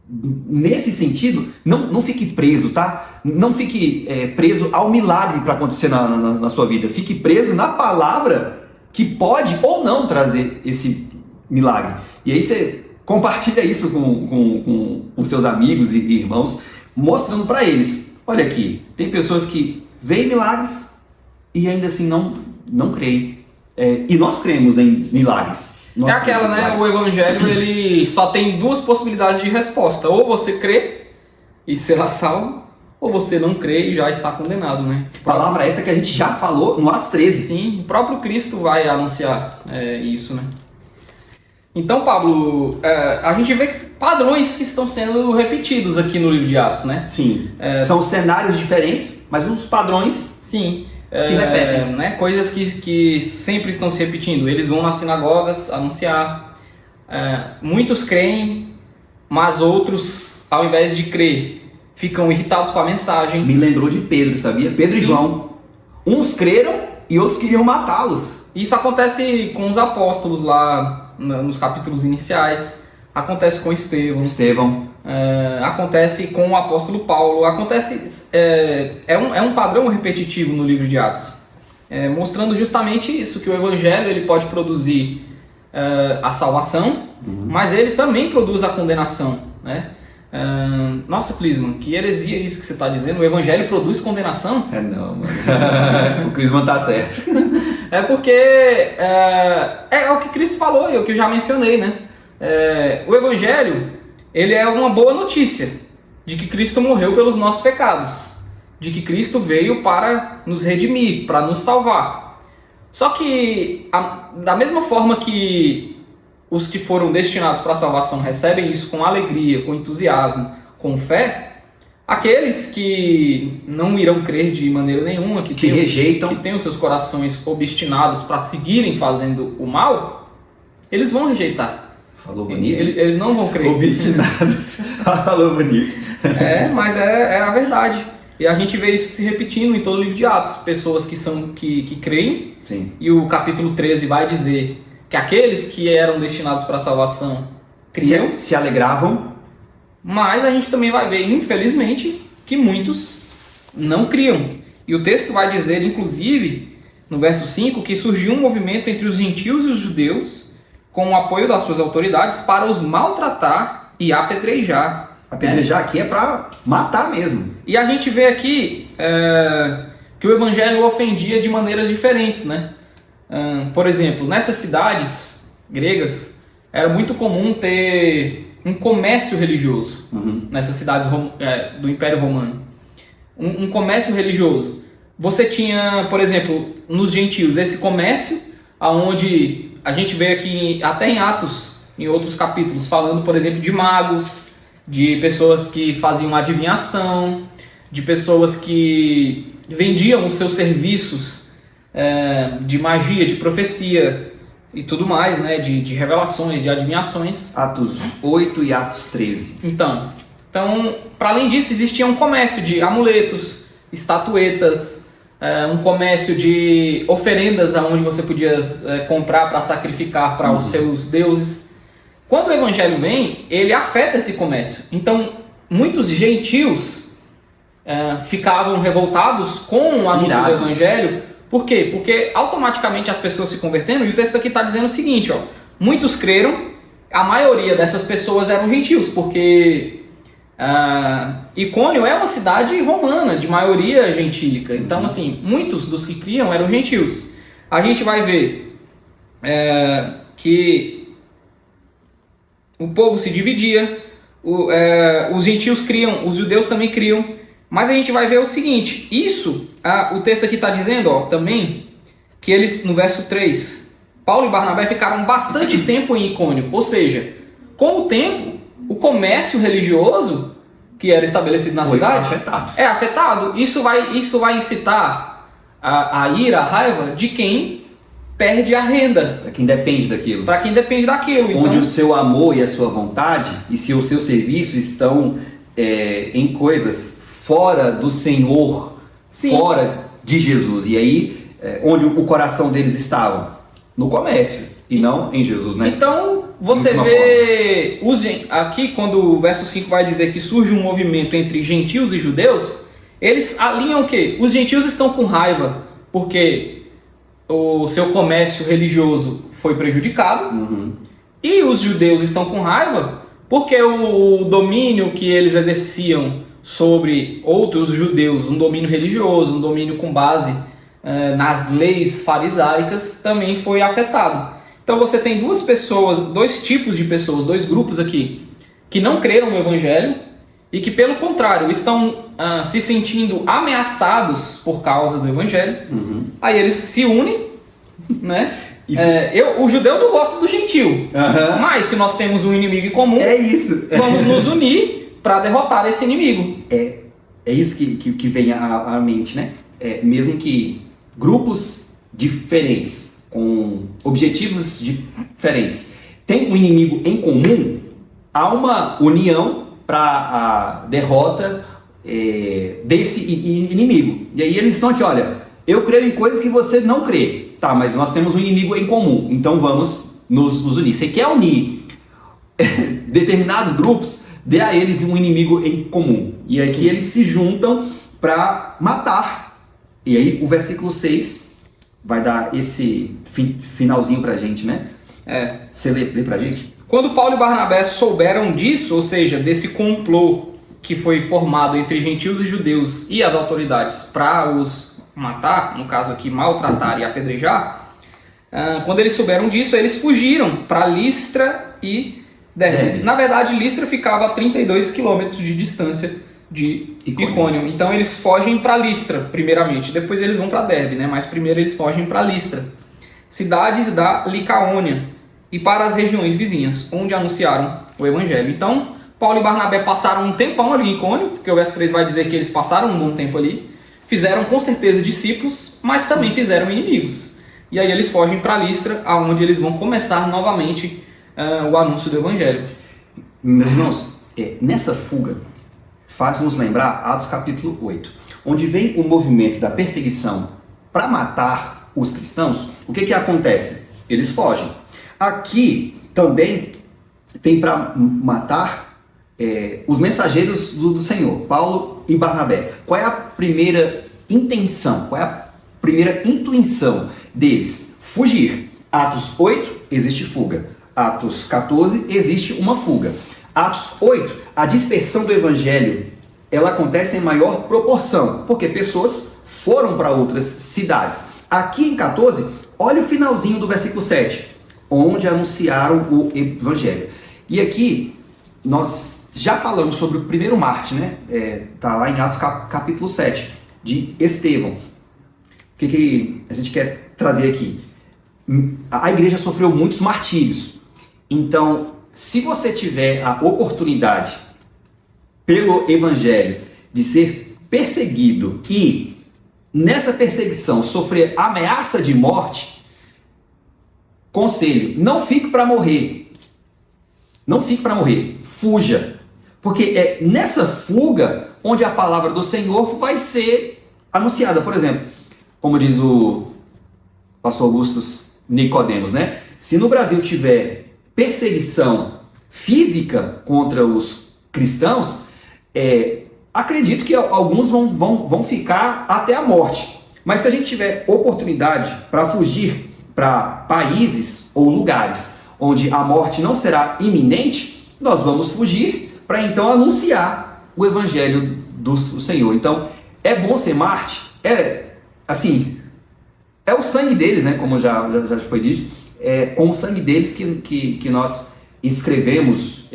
nesse sentido, não fique preso, tá? Não fique preso ao milagre para acontecer na sua vida. Fique preso na palavra que pode ou não trazer esse milagre. E aí você compartilha isso com seus amigos e irmãos, mostrando para eles: olha aqui, tem pessoas que veem milagres e ainda assim não creem. E nós cremos em milagres. É aquela, né? O evangelho, ele só tem 2 possibilidades de resposta. Ou você crê e será salvo, ou você não crê e já está condenado, né? Palavra essa que a gente já falou no Atos 13. Sim, o próprio Cristo vai anunciar isso, né? Então, Pablo, a gente vê padrões que estão sendo repetidos aqui no livro de Atos, né? Sim, são cenários diferentes, mas os padrões... Sim. Se repetem. Né? Coisas que sempre estão se repetindo. Eles vão nas sinagogas anunciar. Muitos creem, mas outros ao invés de crer, ficam irritados com a mensagem. Me lembrou de Pedro, sabia? Pedro e João. Uns creram e outros queriam matá-los. Isso acontece com os apóstolos lá nos capítulos iniciais. Acontece com Estevão. Acontece com o apóstolo Paulo. É um padrão repetitivo no livro de Atos. Mostrando justamente isso, que o evangelho ele pode produzir a salvação, mas ele também produz a condenação, né? Nossa, Clisman, que heresia isso que você está dizendo? O evangelho produz condenação? Não, mano. O Clisman tá certo. É porque é o que Cristo falou e o que eu já mencionei, né? O evangelho, ele é uma boa notícia de que Cristo morreu pelos nossos pecados, de que Cristo veio para nos redimir, para nos salvar. Só que, da mesma forma que os que foram destinados para a salvação recebem isso com alegria, com entusiasmo, com fé, aqueles que não irão crer de maneira nenhuma, que rejeitam, que têm os seus corações obstinados para seguirem fazendo o mal, eles vão rejeitar. Falou bonito. Eles não vão crer. Obstinados. Falou bonito. Mas é a verdade. E a gente vê isso se repetindo em todo o livro de Atos. Pessoas que creem. Sim. E o capítulo 13 vai dizer que aqueles que eram destinados para a salvação criam. Se alegravam. Mas a gente também vai ver, infelizmente, que muitos não criam. E o texto vai dizer, inclusive, no verso 5, que surgiu um movimento entre os gentios e os judeus, com o apoio das suas autoridades, para os maltratar e apedrejar. Apedrejar aqui é para matar mesmo. E a gente vê aqui que o evangelho ofendia de maneiras diferentes, né? Por exemplo, nessas cidades gregas, era muito comum ter um comércio religioso. Nessas cidades do Império Romano. Um comércio religioso. Você tinha, por exemplo, nos gentios, esse comércio, onde a gente vê aqui, até em Atos, em outros capítulos, falando, por exemplo, de magos, de pessoas que faziam adivinhação, de pessoas que vendiam os seus serviços de magia, de profecia e tudo mais, né? De revelações, de adivinhações. Atos 8 e Atos 13. Então, para além disso, existia um comércio de amuletos, estatuetas, um comércio de oferendas onde você podia comprar para sacrificar para os seus deuses. Quando o evangelho vem, ele afeta esse comércio. Então, muitos gentios ficavam revoltados com o anúncio do evangelho. Por quê? Porque automaticamente as pessoas se convertendo, e o texto aqui está dizendo o seguinte, muitos creram, a maioria dessas pessoas eram gentios, porque Icônio é uma cidade romana, de maioria gentílica. Então, assim, muitos dos que criam eram gentios. A gente vai ver que o povo se dividia, os gentios criam, os judeus também criam. Mas a gente vai ver o seguinte, o texto aqui está dizendo também, que eles, no verso 3, Paulo e Barnabé ficaram bastante tempo em Icônio. Ou seja, com o tempo, o comércio religioso que era estabelecido na cidade é afetado. Isso vai incitar a ira, a raiva de quem perde a renda. Para quem depende daquilo. Então, onde o seu amor e a sua vontade e se o seu serviço estão em coisas fora do Senhor, sim, fora de Jesus. E aí, onde o coração deles estava? No comércio. E não em Jesus, né? Então, você vê aqui, quando o verso 5 vai dizer que surge um movimento entre gentios e judeus, eles alinham o quê? Os gentios estão com raiva porque o seu comércio religioso foi prejudicado, e os judeus estão com raiva porque o domínio que eles exerciam sobre outros judeus, um domínio religioso, um domínio com base nas leis farisaicas, também foi afetado. Então você tem dois tipos de pessoas, dois grupos aqui, que não creram no evangelho e que, pelo contrário, estão se sentindo ameaçados por causa do evangelho. Aí eles se unem, né? O judeu não gosta do gentil, mas se nós temos um inimigo em comum, vamos nos unir para derrotar esse inimigo. É isso que vem à mente, né? Mesmo que grupos diferentes, com objetivos diferentes, tem um inimigo em comum, há uma união para a derrota desse inimigo. E aí eles estão aqui, olha, eu creio em coisas que você não crê. Tá, mas nós temos um inimigo em comum, então vamos nos unir. Você quer unir determinados grupos, dê a eles um inimigo em comum. E aqui eles se juntam para matar. E aí o versículo 6 vai dar esse finalzinho pra gente, né? Você lê pra gente? Quando Paulo e Barnabé souberam disso, ou seja, desse complô que foi formado entre gentios e judeus e as autoridades para os matar, no caso aqui maltratar e apedrejar, quando eles souberam disso, eles fugiram para Listra e Derbe. Na verdade, Listra ficava a 32 quilômetros de distância de Icônio. Então eles fogem para Listra, primeiramente. Depois eles vão para Derbe, né? Mas primeiro eles fogem para Listra, cidades da Licaônia, e para as regiões vizinhas, onde anunciaram o evangelho. Então, Paulo e Barnabé passaram um tempão ali em Icônio, porque o verso 3 vai dizer que eles passaram um bom tempo ali. Fizeram com certeza discípulos, mas também fizeram inimigos. E aí eles fogem para Listra, aonde eles vão começar novamente o anúncio do evangelho. Meus irmãos, nessa fuga, faz-nos lembrar Atos capítulo 8, onde vem o movimento da perseguição para matar os cristãos. O que acontece? Eles fogem. Aqui também tem para matar os mensageiros do Senhor, Paulo e Barnabé. Qual é a primeira intenção? Qual é a primeira intuição deles? Fugir. Atos 8, existe fuga. Atos 14, existe uma fuga. Atos 8, a dispersão do evangelho, ela acontece em maior proporção, porque pessoas foram para outras cidades. Aqui em 14, olha o finalzinho do versículo 7, onde anunciaram o evangelho. E aqui, nós já falamos sobre o primeiro mártir, né? Tá lá em Atos capítulo 7, de Estevão. O que a gente quer trazer aqui? A igreja sofreu muitos martírios. Então, se você tiver a oportunidade, pelo evangelho, de ser perseguido e, nessa perseguição, sofrer ameaça de morte, conselho, não fique para morrer. Não fique para morrer. Fuja. Porque é nessa fuga onde a palavra do Senhor vai ser anunciada. Por exemplo, como diz o pastor Augustus Nicodemos, né? Se no Brasil tiver perseguição física contra os cristãos, acredito que alguns vão ficar até a morte. Mas se a gente tiver oportunidade para fugir para países ou lugares onde a morte não será iminente, nós vamos fugir para então anunciar o evangelho do Senhor. Então, é bom ser mártir? É o sangue deles, né? Como já foi dito, com o sangue deles que nós escrevemos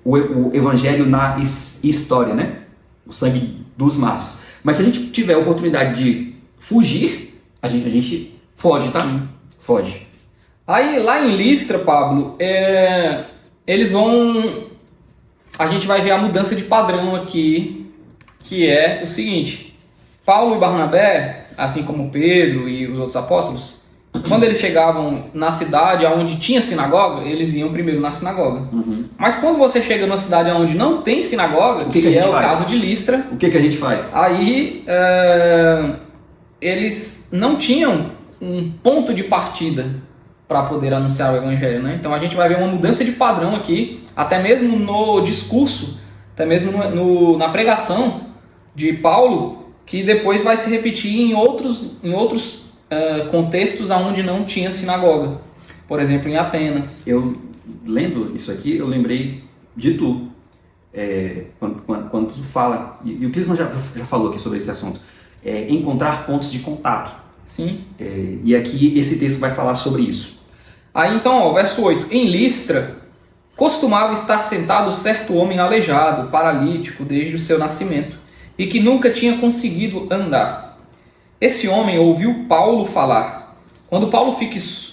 o evangelho na história, né? O sangue dos mártires. Mas se a gente tiver a oportunidade de fugir, a gente foge, tá? Foge. Aí, lá em Listra, Pablo, eles vão... A gente vai ver a mudança de padrão aqui, que é o seguinte. Paulo e Barnabé, assim como Pedro e os outros apóstolos, quando eles chegavam na cidade onde tinha sinagoga, eles iam primeiro na sinagoga. Uhum. Mas quando você chega numa cidade onde não tem sinagoga, que é o caso de Listra... O que a gente faz? Aí, eles não tinham um ponto de partida para poder anunciar o evangelho, né? Então a gente vai ver uma mudança de padrão aqui, até mesmo no discurso, até mesmo na pregação de Paulo, que depois vai se repetir em outros contextos onde não tinha sinagoga. Por exemplo, em Atenas. Eu, lendo isso aqui, eu lembrei de tu. Quando tu fala, e o Clisman já falou aqui sobre esse assunto, encontrar pontos de contato. Sim. E aqui esse texto vai falar sobre isso. Aí então, verso 8. Em Listra, costumava estar sentado certo homem aleijado, paralítico, desde o seu nascimento, e que nunca tinha conseguido andar. Esse homem ouviu Paulo falar. Quando Paulo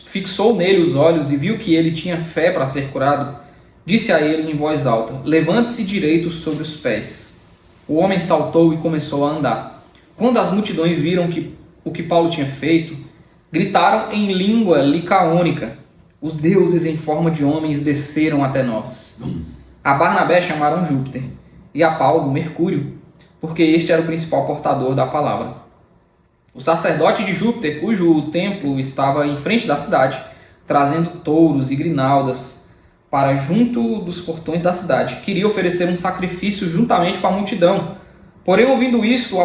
fixou nele os olhos e viu que ele tinha fé para ser curado, disse a ele em voz alta: levante-se direito sobre os pés. O homem saltou e começou a andar. Quando as multidões viram o que Paulo tinha feito, gritaram em língua licaônica: os deuses em forma de homens desceram até nós. A Barnabé chamaram Júpiter e a Paulo, Mercúrio, porque este era o principal portador da palavra. O sacerdote de Júpiter, cujo templo estava em frente da cidade, trazendo touros e grinaldas para junto dos portões da cidade, queria oferecer um sacrifício juntamente com a multidão. Porém, ouvindo isso,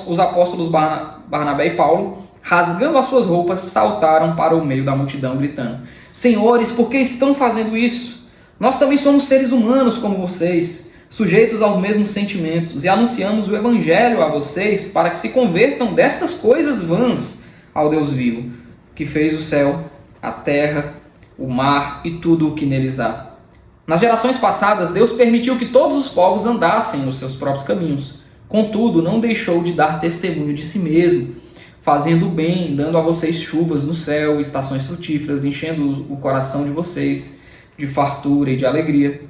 os apóstolos Barnabé e Paulo, rasgando as suas roupas, saltaram para o meio da multidão, gritando: Senhores, por que estão fazendo isso? Nós também somos seres humanos como vocês, sujeitos aos mesmos sentimentos, e anunciamos o Evangelho a vocês para que se convertam destas coisas vãs ao Deus vivo, que fez o céu, a terra, o mar e tudo o que neles há. Nas gerações passadas, Deus permitiu que todos os povos andassem nos seus próprios caminhos. Contudo, não deixou de dar testemunho de si mesmo, fazendo o bem, dando a vocês chuvas no céu, estações frutíferas, enchendo o coração de vocês de fartura e de alegria.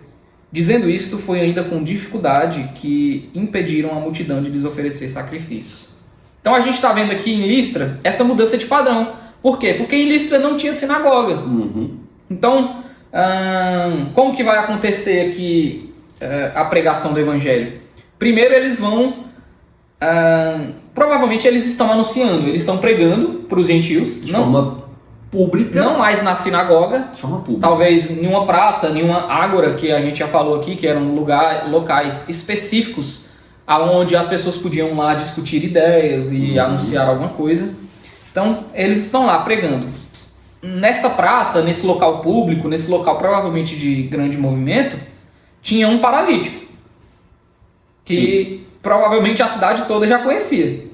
Dizendo isto, foi ainda com dificuldade que impediram a multidão de lhes oferecer sacrifícios. Então a gente está vendo aqui em Listra essa mudança de padrão. Por quê? Porque em Listra não tinha sinagoga. Então, como que vai acontecer aqui a pregação do Evangelho? Primeiro eles vão... provavelmente eles estão anunciando, eles estão pregando para os gentios. De forma pública. Não mais na sinagoga. De forma pública. Talvez em uma praça, em uma ágora, que a gente já falou aqui, que eram locais específicos, onde as pessoas podiam lá discutir ideias e anunciar alguma coisa. Então, eles estão lá pregando. Nessa praça, nesse local público, nesse local provavelmente de grande movimento, tinha um paralítico, que provavelmente a cidade toda já conhecia.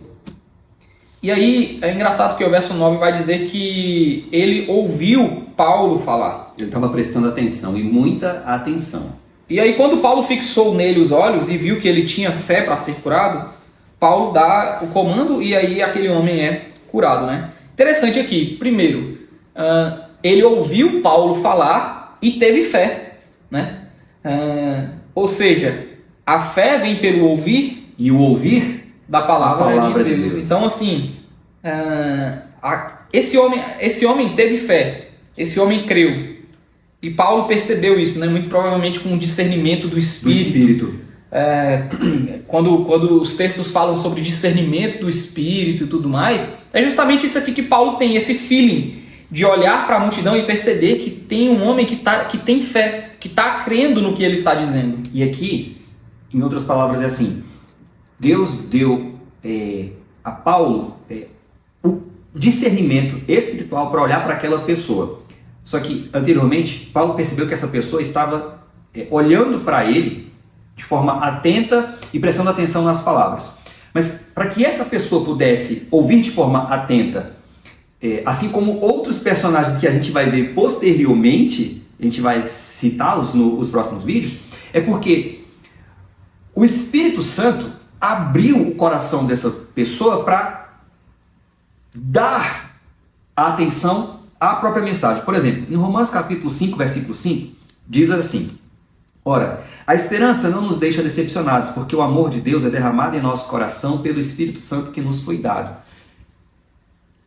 E aí, é engraçado que o verso 9 vai dizer que ele ouviu Paulo falar. Ele estava prestando atenção, e muita atenção. E aí, quando Paulo fixou nele os olhos e viu que ele tinha fé para ser curado, Paulo dá o comando e aí aquele homem é curado, né? Interessante aqui, primeiro, ele ouviu Paulo falar e teve fé, né? Ou seja, a fé vem pelo ouvir, e o ouvir da palavra de Deus. Então, assim, esse homem teve fé, esse homem creu. E Paulo percebeu isso, né? Muito provavelmente com o discernimento do Espírito. Quando os textos falam sobre discernimento do Espírito e tudo mais, é justamente isso aqui que Paulo tem, esse feeling de olhar para a multidão e perceber que tem um homem que tem fé, que está crendo no que ele está dizendo. E aqui, em outras palavras, é assim: Deus deu a Paulo o discernimento espiritual para olhar para aquela pessoa. Só que, anteriormente, Paulo percebeu que essa pessoa estava olhando para ele de forma atenta e prestando atenção nas palavras. Mas para que essa pessoa pudesse ouvir de forma atenta, assim como outros personagens que a gente vai ver posteriormente, a gente vai citá-los nos próximos vídeos, é porque o Espírito Santo abriu o coração dessa pessoa para dar a atenção à própria mensagem. Por exemplo, em Romanos capítulo 5, versículo 5, diz assim: Ora, a esperança não nos deixa decepcionados, porque o amor de Deus é derramado em nosso coração pelo Espírito Santo que nos foi dado.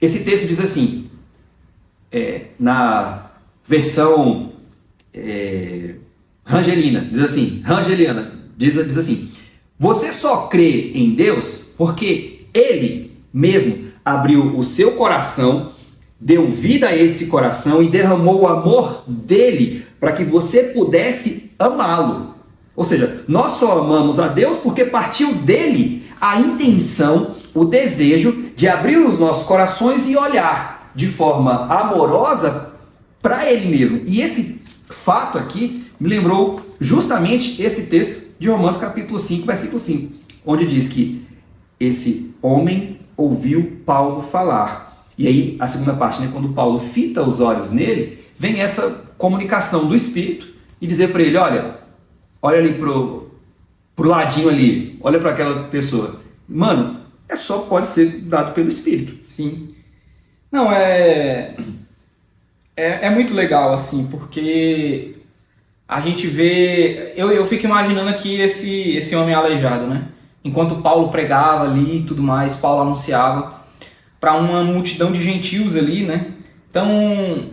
Esse texto diz assim, na versão Rangeliana, diz assim: você só crê em Deus porque Ele mesmo abriu o seu coração, deu vida a esse coração e derramou o amor dele para que você pudesse amá-lo. Ou seja, nós só amamos a Deus porque partiu dele a intenção, o desejo de abrir os nossos corações e olhar de forma amorosa para Ele mesmo. E esse fato aqui me lembrou justamente esse texto de Romanos capítulo 5, versículo 5, onde diz que esse homem ouviu Paulo falar. E aí, a segunda parte, né, quando Paulo fita os olhos nele, vem essa comunicação do Espírito e dizer para ele: olha ali pro ladinho ali, olha para aquela pessoa. Mano, só pode ser dado pelo Espírito. Sim. Não, é muito legal, assim, porque a gente vê... Eu fico imaginando aqui esse homem aleijado, né? Enquanto Paulo pregava ali e tudo mais, Paulo anunciava para uma multidão de gentios ali, né? Então,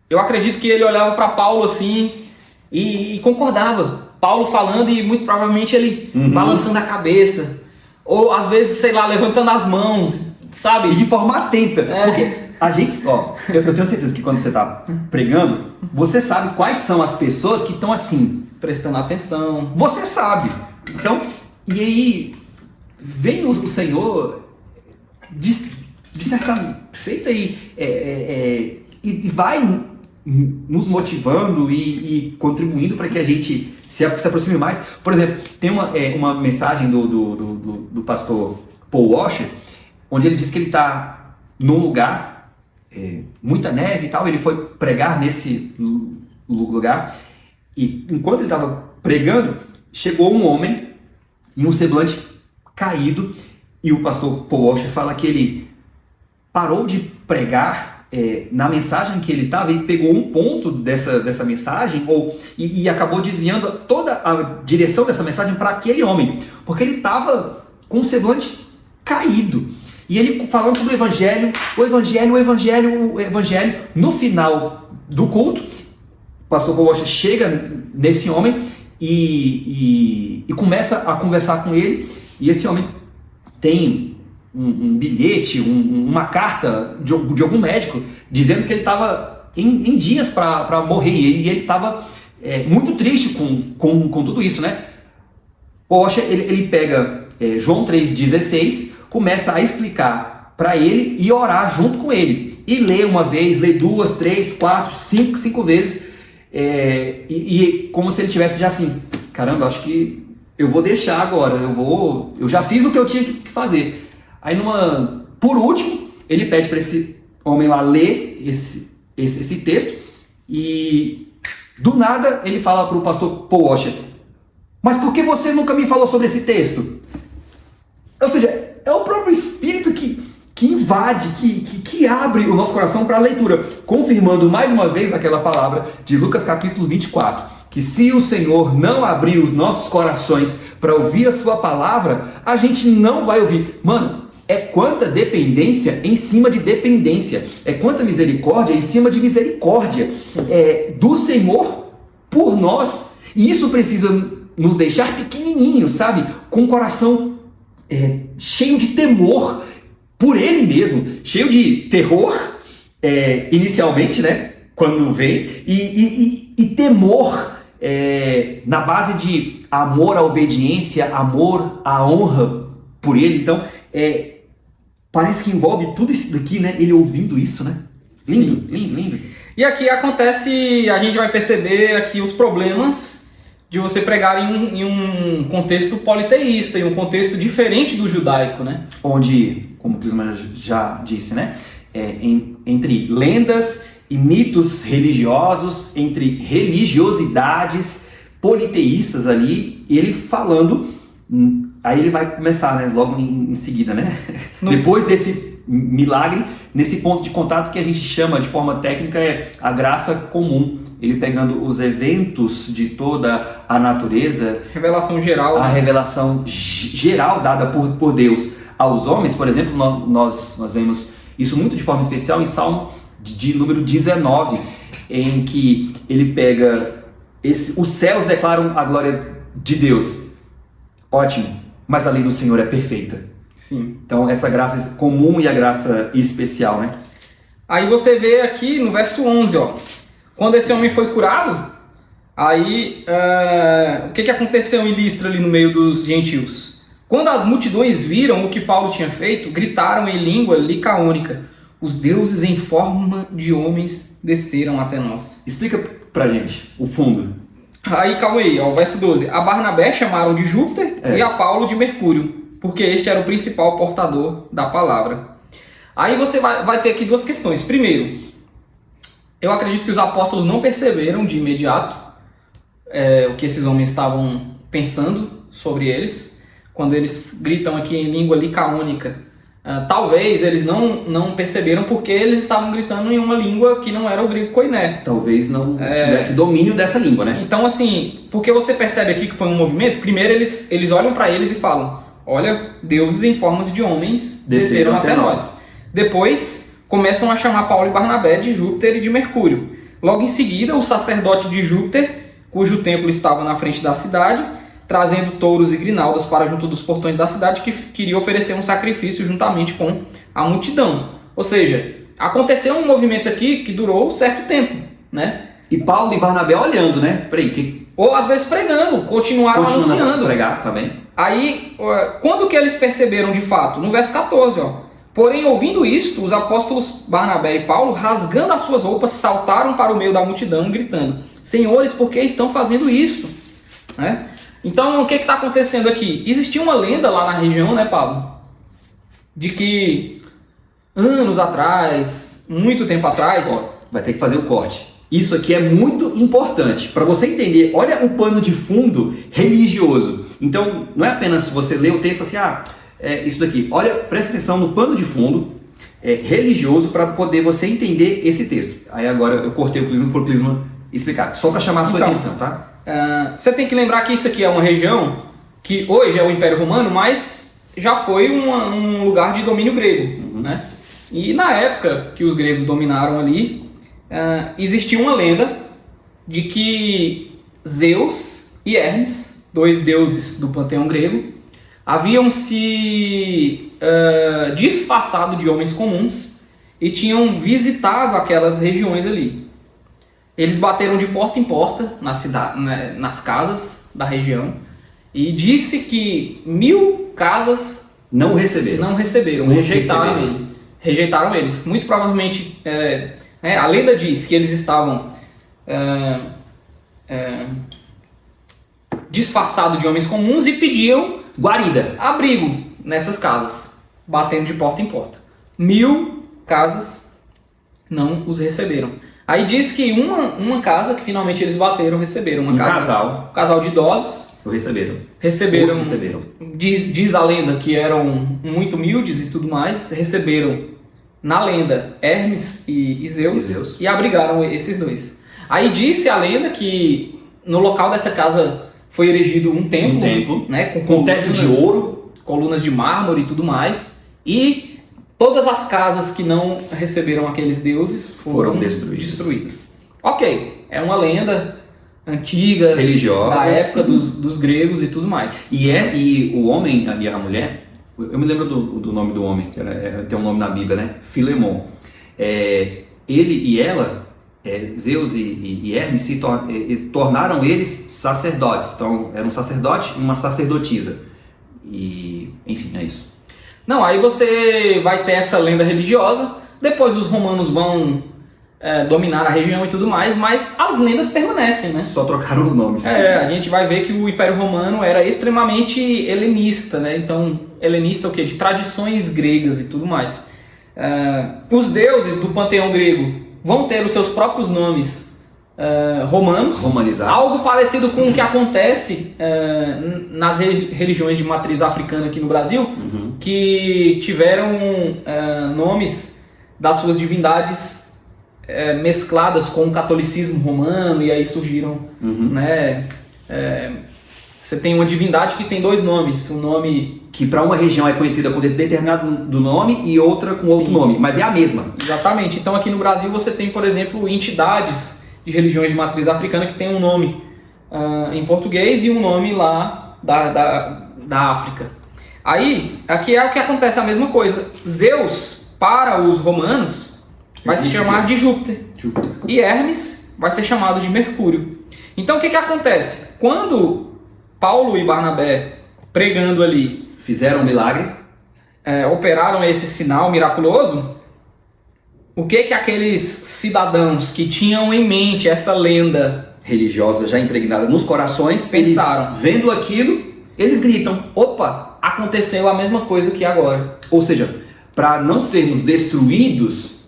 eu acredito que ele olhava para Paulo assim e concordava. Paulo falando e muito provavelmente ele Uhum. balançando a cabeça. Ou às vezes, sei lá, levantando as mãos, sabe? E de forma atenta. É. Porque a gente, ó, eu tenho certeza que quando você tá pregando, você sabe quais são as pessoas que estão assim. Prestando atenção. Você sabe. Então, e aí vem o Senhor de certa feita aí e vai nos motivando e contribuindo para que a gente se aproxime mais. Por exemplo, tem uma mensagem do pastor Paul Washer, onde ele diz que ele está num lugar, muita neve e tal, ele foi pregar nesse lugar, e enquanto ele estava pregando, chegou um homem em um semblante caído, e o pastor Paul Washer fala que ele parou de pregar na mensagem que ele estava e pegou um ponto dessa mensagem e acabou desviando toda a direção dessa mensagem para aquele homem, porque ele estava com um semblante caído. E ele falando sobre o evangelho, no final do culto, o pastor Paul Washer chega nesse homem e começa a conversar com ele, e esse homem tem um bilhete, uma carta de algum médico dizendo que ele estava em dias para morrer, e ele estava muito triste com tudo isso, né? Poxa, ele pega João 3,16, começa a explicar para ele e orar junto com ele, e lê uma vez, lê 2, 3, 4, 5 vezes, e como se ele tivesse já assim, caramba, acho que eu vou deixar agora, eu já fiz o que eu tinha que fazer. Aí por último, ele pede para esse homem lá ler esse texto, e do nada ele fala para o pastor Paul Washer: mas por que você nunca me falou sobre esse texto? Ou seja, é o próprio Espírito que invade, que abre o nosso coração para a leitura, confirmando mais uma vez aquela palavra de Lucas capítulo 24, que se o Senhor não abrir os nossos corações para ouvir a sua palavra, a gente não vai ouvir. Mano, é quanta dependência em cima de dependência, é quanta misericórdia em cima de misericórdia do Senhor por nós, e isso precisa nos deixar pequenininhos, sabe? Com o coração cheio de temor por Ele mesmo, cheio de terror inicialmente, né? Quando vem, e temor na base de amor à obediência, amor à honra por Ele. Então, parece que envolve tudo isso daqui, né? Ele ouvindo isso, né? Lindo, lindo, lindo. E aqui acontece, a gente vai perceber aqui os problemas de você pregar em um contexto politeísta, em um contexto diferente do judaico, né? Onde, como o Clisman já disse, né? Entre lendas e mitos religiosos, entre religiosidades politeístas ali, e ele falando, aí ele vai começar, né? Logo em seguida, né? Depois desse milagre, nesse ponto de contato que a gente chama de forma técnica a graça comum, ele pegando os eventos de toda a natureza, Revelação geral. a revelação geral dada por Deus aos homens. Por exemplo, nós vemos isso muito de forma especial em Salmo de número 19, em que ele pega os céus declaram a glória de Deus. Ótimo, mas a lei do Senhor é perfeita. Sim. Então essa graça comum e a graça especial, né? Aí você vê aqui no verso 11, ó. Quando esse homem foi curado, aí o que aconteceu em Listra ali no meio dos gentios? Quando as multidões viram o que Paulo tinha feito, gritaram em língua licaônica: os deuses em forma de homens desceram até nós. Explica pra gente o fundo. Aí, calma aí, ó, o verso 12. A Barnabé chamaram de Júpiter e a Paulo de Mercúrio, porque este era o principal portador da palavra. Aí você vai ter aqui duas questões. Primeiro, eu acredito que os apóstolos não perceberam de imediato o que esses homens estavam pensando sobre eles, quando eles gritam aqui em língua licaônica. Talvez eles não perceberam porque eles estavam gritando em uma língua que não era o grego koiné. Talvez não tivesse domínio dessa língua, né? Então, assim, porque você percebe aqui que foi um movimento, primeiro eles olham para eles e falam: olha, deuses em formas de homens desceram até nós. Depois, começam a chamar Paulo e Barnabé de Júpiter e de Mercúrio. Logo em seguida, o sacerdote de Júpiter cujo templo estava na frente da cidade, trazendo touros e grinaldas para junto dos portões da cidade, que queria oferecer um sacrifício juntamente com a multidão. Ou seja, aconteceu um movimento aqui que durou um certo tempo, né? E Paulo e Barnabé olhando, né? Ou às vezes pregando, continuaram anunciando. A pregar também. Aí, quando que eles perceberam de fato? No verso 14, ó. Porém, ouvindo isto, os apóstolos Barnabé e Paulo, rasgando as suas roupas, saltaram para o meio da multidão, gritando: Senhores, por que estão fazendo isto? Né? Então, o que está acontecendo aqui? Existia uma lenda lá na região, né, Paulo? De que anos atrás, muito tempo atrás... Vai ter que fazer o corte. Isso aqui é muito importante para você entender. Olha o pano de fundo religioso. Então, não é apenas você ler o texto e falar assim, isso daqui. Olha, presta atenção no pano de fundo religioso para poder você entender esse texto. Aí agora eu cortei o Clisma por Clisma explicar, só para chamar a sua atenção, tá? Você tem que lembrar que isso aqui é uma região que hoje é o Império Romano, mas já foi um lugar de domínio grego, né? E na época que os gregos dominaram ali, existia uma lenda de que Zeus e Hermes, dois deuses do panteão grego, haviam se disfarçado de homens comuns e tinham visitado aquelas regiões ali. Eles bateram de porta em porta na cidade, nas casas da região, e disse que 1000 casas não receberam, rejeitaram eles. Muito provavelmente, a lenda diz que eles estavam disfarçados de homens comuns e pediam guarida, abrigo nessas casas, batendo de porta em porta. 1000 casas não os receberam. Aí diz que uma casa que finalmente eles bateram, receberam. Um casal de idosos. Receberam. Diz a lenda que eram muito humildes e tudo mais. Receberam, na lenda, Hermes e Zeus. E abrigaram esses dois. Aí disse a lenda que no local dessa casa foi erigido um templo, né, com teto de ouro, colunas de mármore e tudo mais. E todas as casas que não receberam aqueles deuses foram destruídas. Ok, é uma lenda antiga, religiosa, da época dos gregos e tudo mais. E o homem e a mulher, eu me lembro do nome do homem, que tem um nome na Bíblia, né? Filemon. Ele e ela, Zeus e Hermes, tornaram eles sacerdotes. Então, era um sacerdote e uma sacerdotisa. E, enfim, é isso. Não, aí você vai ter essa lenda religiosa, depois os romanos vão dominar a região e tudo mais, mas as lendas permanecem, né? Só trocaram os nomes. A gente vai ver que o Império Romano era extremamente helenista, né? Então, helenista o quê? De tradições gregas e tudo mais. Os deuses do panteão grego vão ter os seus próprios nomes romanizados. Algo parecido com o que acontece nas religiões de matriz africana aqui no Brasil, que tiveram nomes das suas divindades mescladas com o catolicismo romano, e aí surgiram, né? Você tem uma divindade que tem dois nomes, um nome que para uma região é conhecida com determinado do nome e outra com outro nome, mas é a mesma. Exatamente. Então aqui no Brasil você tem, por exemplo, entidades de religiões de matriz africana que tem um nome em português e um nome lá da África. Aí, aqui é o que acontece a mesma coisa. Zeus, para os romanos, vai se chamar de Júpiter. E Hermes vai ser chamado de Mercúrio. Então, o que acontece? Quando Paulo e Barnabé, pregando ali, fizeram um milagre, operaram esse sinal miraculoso, o que aqueles cidadãos que tinham em mente essa lenda religiosa já impregnada nos corações pensaram? Vendo aquilo, eles gritam: opa, aconteceu a mesma coisa que agora. Ou seja, para não sermos destruídos,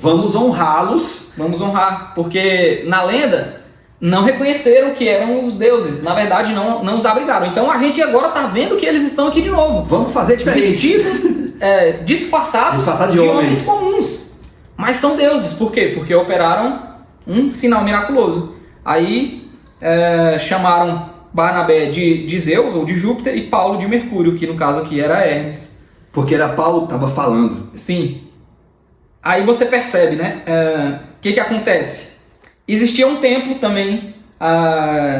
vamos honrá-los. Vamos honrar, porque na lenda não reconheceram que eram os deuses. Na verdade, não os abrigaram. Então a gente agora está vendo que eles estão aqui de novo. Vamos fazer diferente. Vestido, disfarçados de homens comuns. Mas são deuses. Por quê? Porque operaram um sinal miraculoso. Aí chamaram Barnabé de Zeus ou de Júpiter e Paulo de Mercúrio, que no caso aqui era Hermes. Porque era Paulo que estava falando. Sim. Aí você percebe, né? O que acontece? Existia um templo também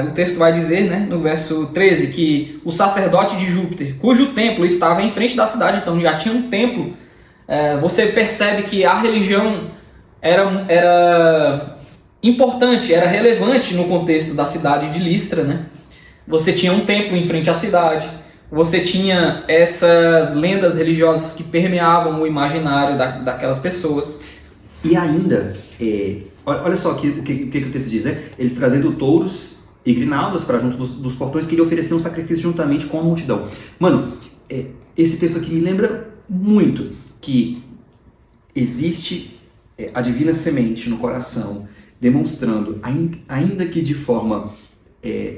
o texto vai dizer, né, no verso 13, que o sacerdote de Júpiter, cujo templo estava em frente da cidade, então já tinha um templo, você percebe que a religião era importante, era relevante no contexto da cidade de Listra, né? Você tinha um templo em frente à cidade, você tinha essas lendas religiosas que permeavam o imaginário daquelas pessoas. E ainda, olha só o que o texto diz, né? Eles trazendo touros e grinaldas para junto dos portões, que lhe ofereciam um sacrifício juntamente com a multidão. Mano, esse texto aqui me lembra muito que existe a divina semente no coração, demonstrando, ainda que de forma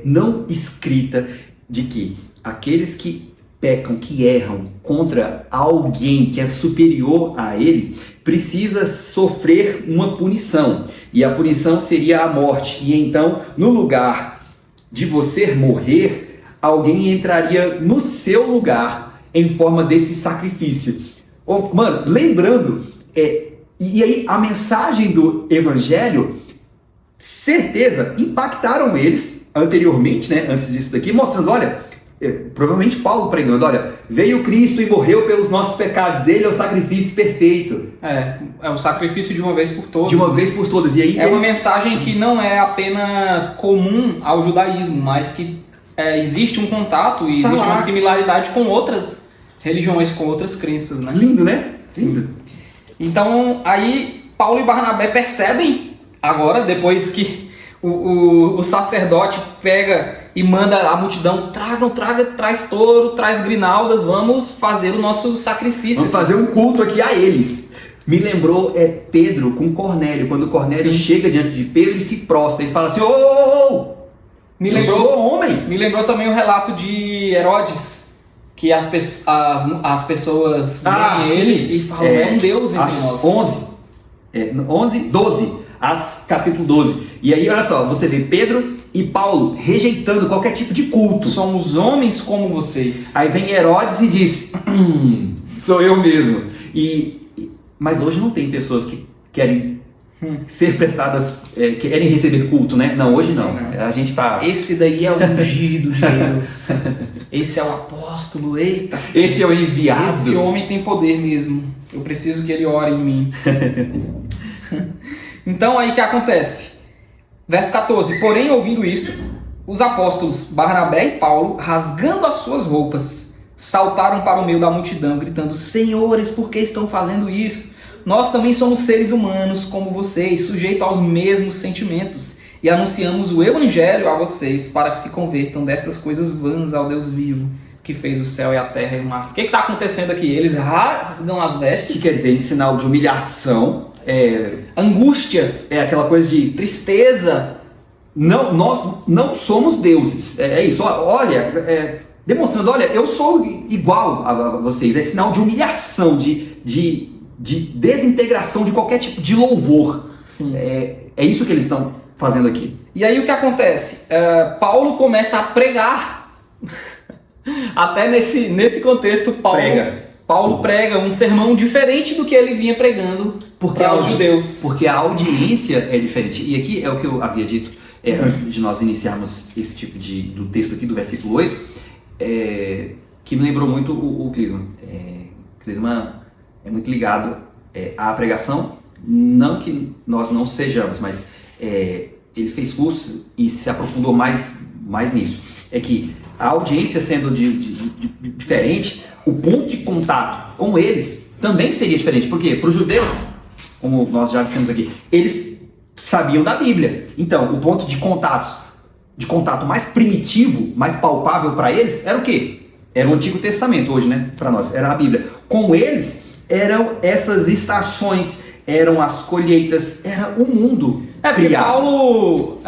não escrita, de que aqueles que pecam, que erram contra alguém que é superior a ele, precisa sofrer uma punição. E a punição seria a morte. E então, no lugar de você morrer, alguém entraria no seu lugar em forma desse sacrifício. Mano, lembrando, e aí a mensagem do evangelho, certeza, impactaram eles anteriormente, né, antes disso daqui, mostrando, olha, provavelmente Paulo pregando, olha, veio Cristo e morreu pelos nossos pecados, ele é o sacrifício perfeito. É o sacrifício de uma vez por todas. De uma vez por todas. E aí uma mensagem que não é apenas comum ao judaísmo, mas que existe um contato e existe uma similaridade com outras religiões, com outras crenças, né? Lindo, né? Sim. Lindo. Então, aí Paulo e Barnabé percebem, agora, depois que o sacerdote pega e manda a multidão, traz touro, traz grinaldas, vamos fazer o nosso sacrifício. Vamos fazer um culto aqui a eles. Me lembrou Pedro com Cornélio, quando Cornélio chega diante de Pedro, ele se prostra, ele fala assim, eu sou homem. Me lembrou também o relato de Herodes, que as pessoas veem ele e falam, é um Deus entre nós. 12, Atos capítulo 12. E aí, olha só, você vê Pedro e Paulo rejeitando qualquer tipo de culto. Somos homens como vocês. Aí vem Herodes e diz, sou eu mesmo. Mas hoje não tem pessoas que querem ser prestadas, querem receber culto, né? Não, hoje não. A gente tá... Esse daí é o ungido de Deus. Esse é o apóstolo, eita. Esse é o enviado. Esse homem tem poder mesmo. Eu preciso que ele ore em mim. Então aí o que acontece? Verso 14. Porém, ouvindo isto, os apóstolos Barnabé e Paulo, rasgando as suas roupas, saltaram para o meio da multidão, gritando, Senhores, por que estão fazendo isso? Nós também somos seres humanos como vocês, sujeitos aos mesmos sentimentos, e anunciamos o evangelho a vocês para que se convertam destas coisas vãs ao Deus vivo, que fez o céu e a terra e o mar. O que está acontecendo aqui? Eles rasgam as vestes. O que quer dizer? Em sinal de humilhação. Angústia. Aquela coisa de tristeza. Não, nós não somos deuses. É isso. Olha, demonstrando, olha, eu sou igual a vocês. É sinal de humilhação, de desintegração de qualquer tipo de louvor. Sim. É isso que eles estão fazendo aqui. E aí o que acontece? Paulo começa a pregar. Até nesse contexto, Paulo prega um sermão diferente do que ele vinha pregando para os judeus. Porque a audiência é diferente. E aqui é o que eu havia dito antes de nós iniciarmos esse tipo do texto aqui, do versículo 8, que me lembrou muito o Clisma. Clisma é muito ligado à pregação, não que nós não sejamos, mas ele fez curso e se aprofundou mais nisso. É que a audiência sendo diferente, o ponto de contato com eles também seria diferente. Por quê? Para os judeus, como nós já dissemos aqui, eles sabiam da Bíblia. Então, o ponto de contato mais primitivo, mais palpável para eles, era o quê? Era o Antigo Testamento hoje, né? Para nós, era a Bíblia. Com eles, eram essas estações, eram as colheitas, era o mundo porque Paulo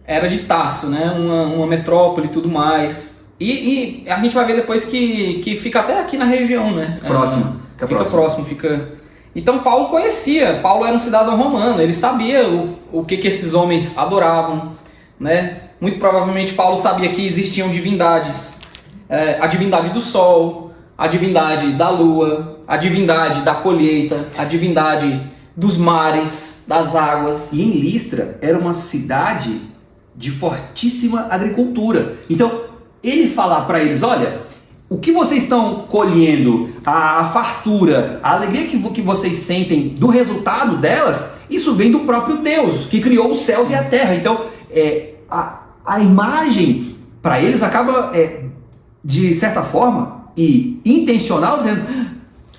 era de Tarso, né? Uma metrópole e tudo mais. E a gente vai ver depois que fica até aqui na região, né? Próximo. Então Paulo conhecia, Paulo era um cidadão romano, ele sabia o que esses homens adoravam, né? Muito provavelmente Paulo sabia que existiam divindades, a divindade do sol, a divindade da lua, a divindade da colheita, a divindade dos mares, das águas. E em Listra era uma cidade de fortíssima agricultura. Então, ele falar para eles, olha, o que vocês estão colhendo, a fartura, a alegria que vocês sentem do resultado delas, isso vem do próprio Deus, que criou os céus e a terra. Então, a imagem para eles acaba, de certa forma, e intencional, dizendo,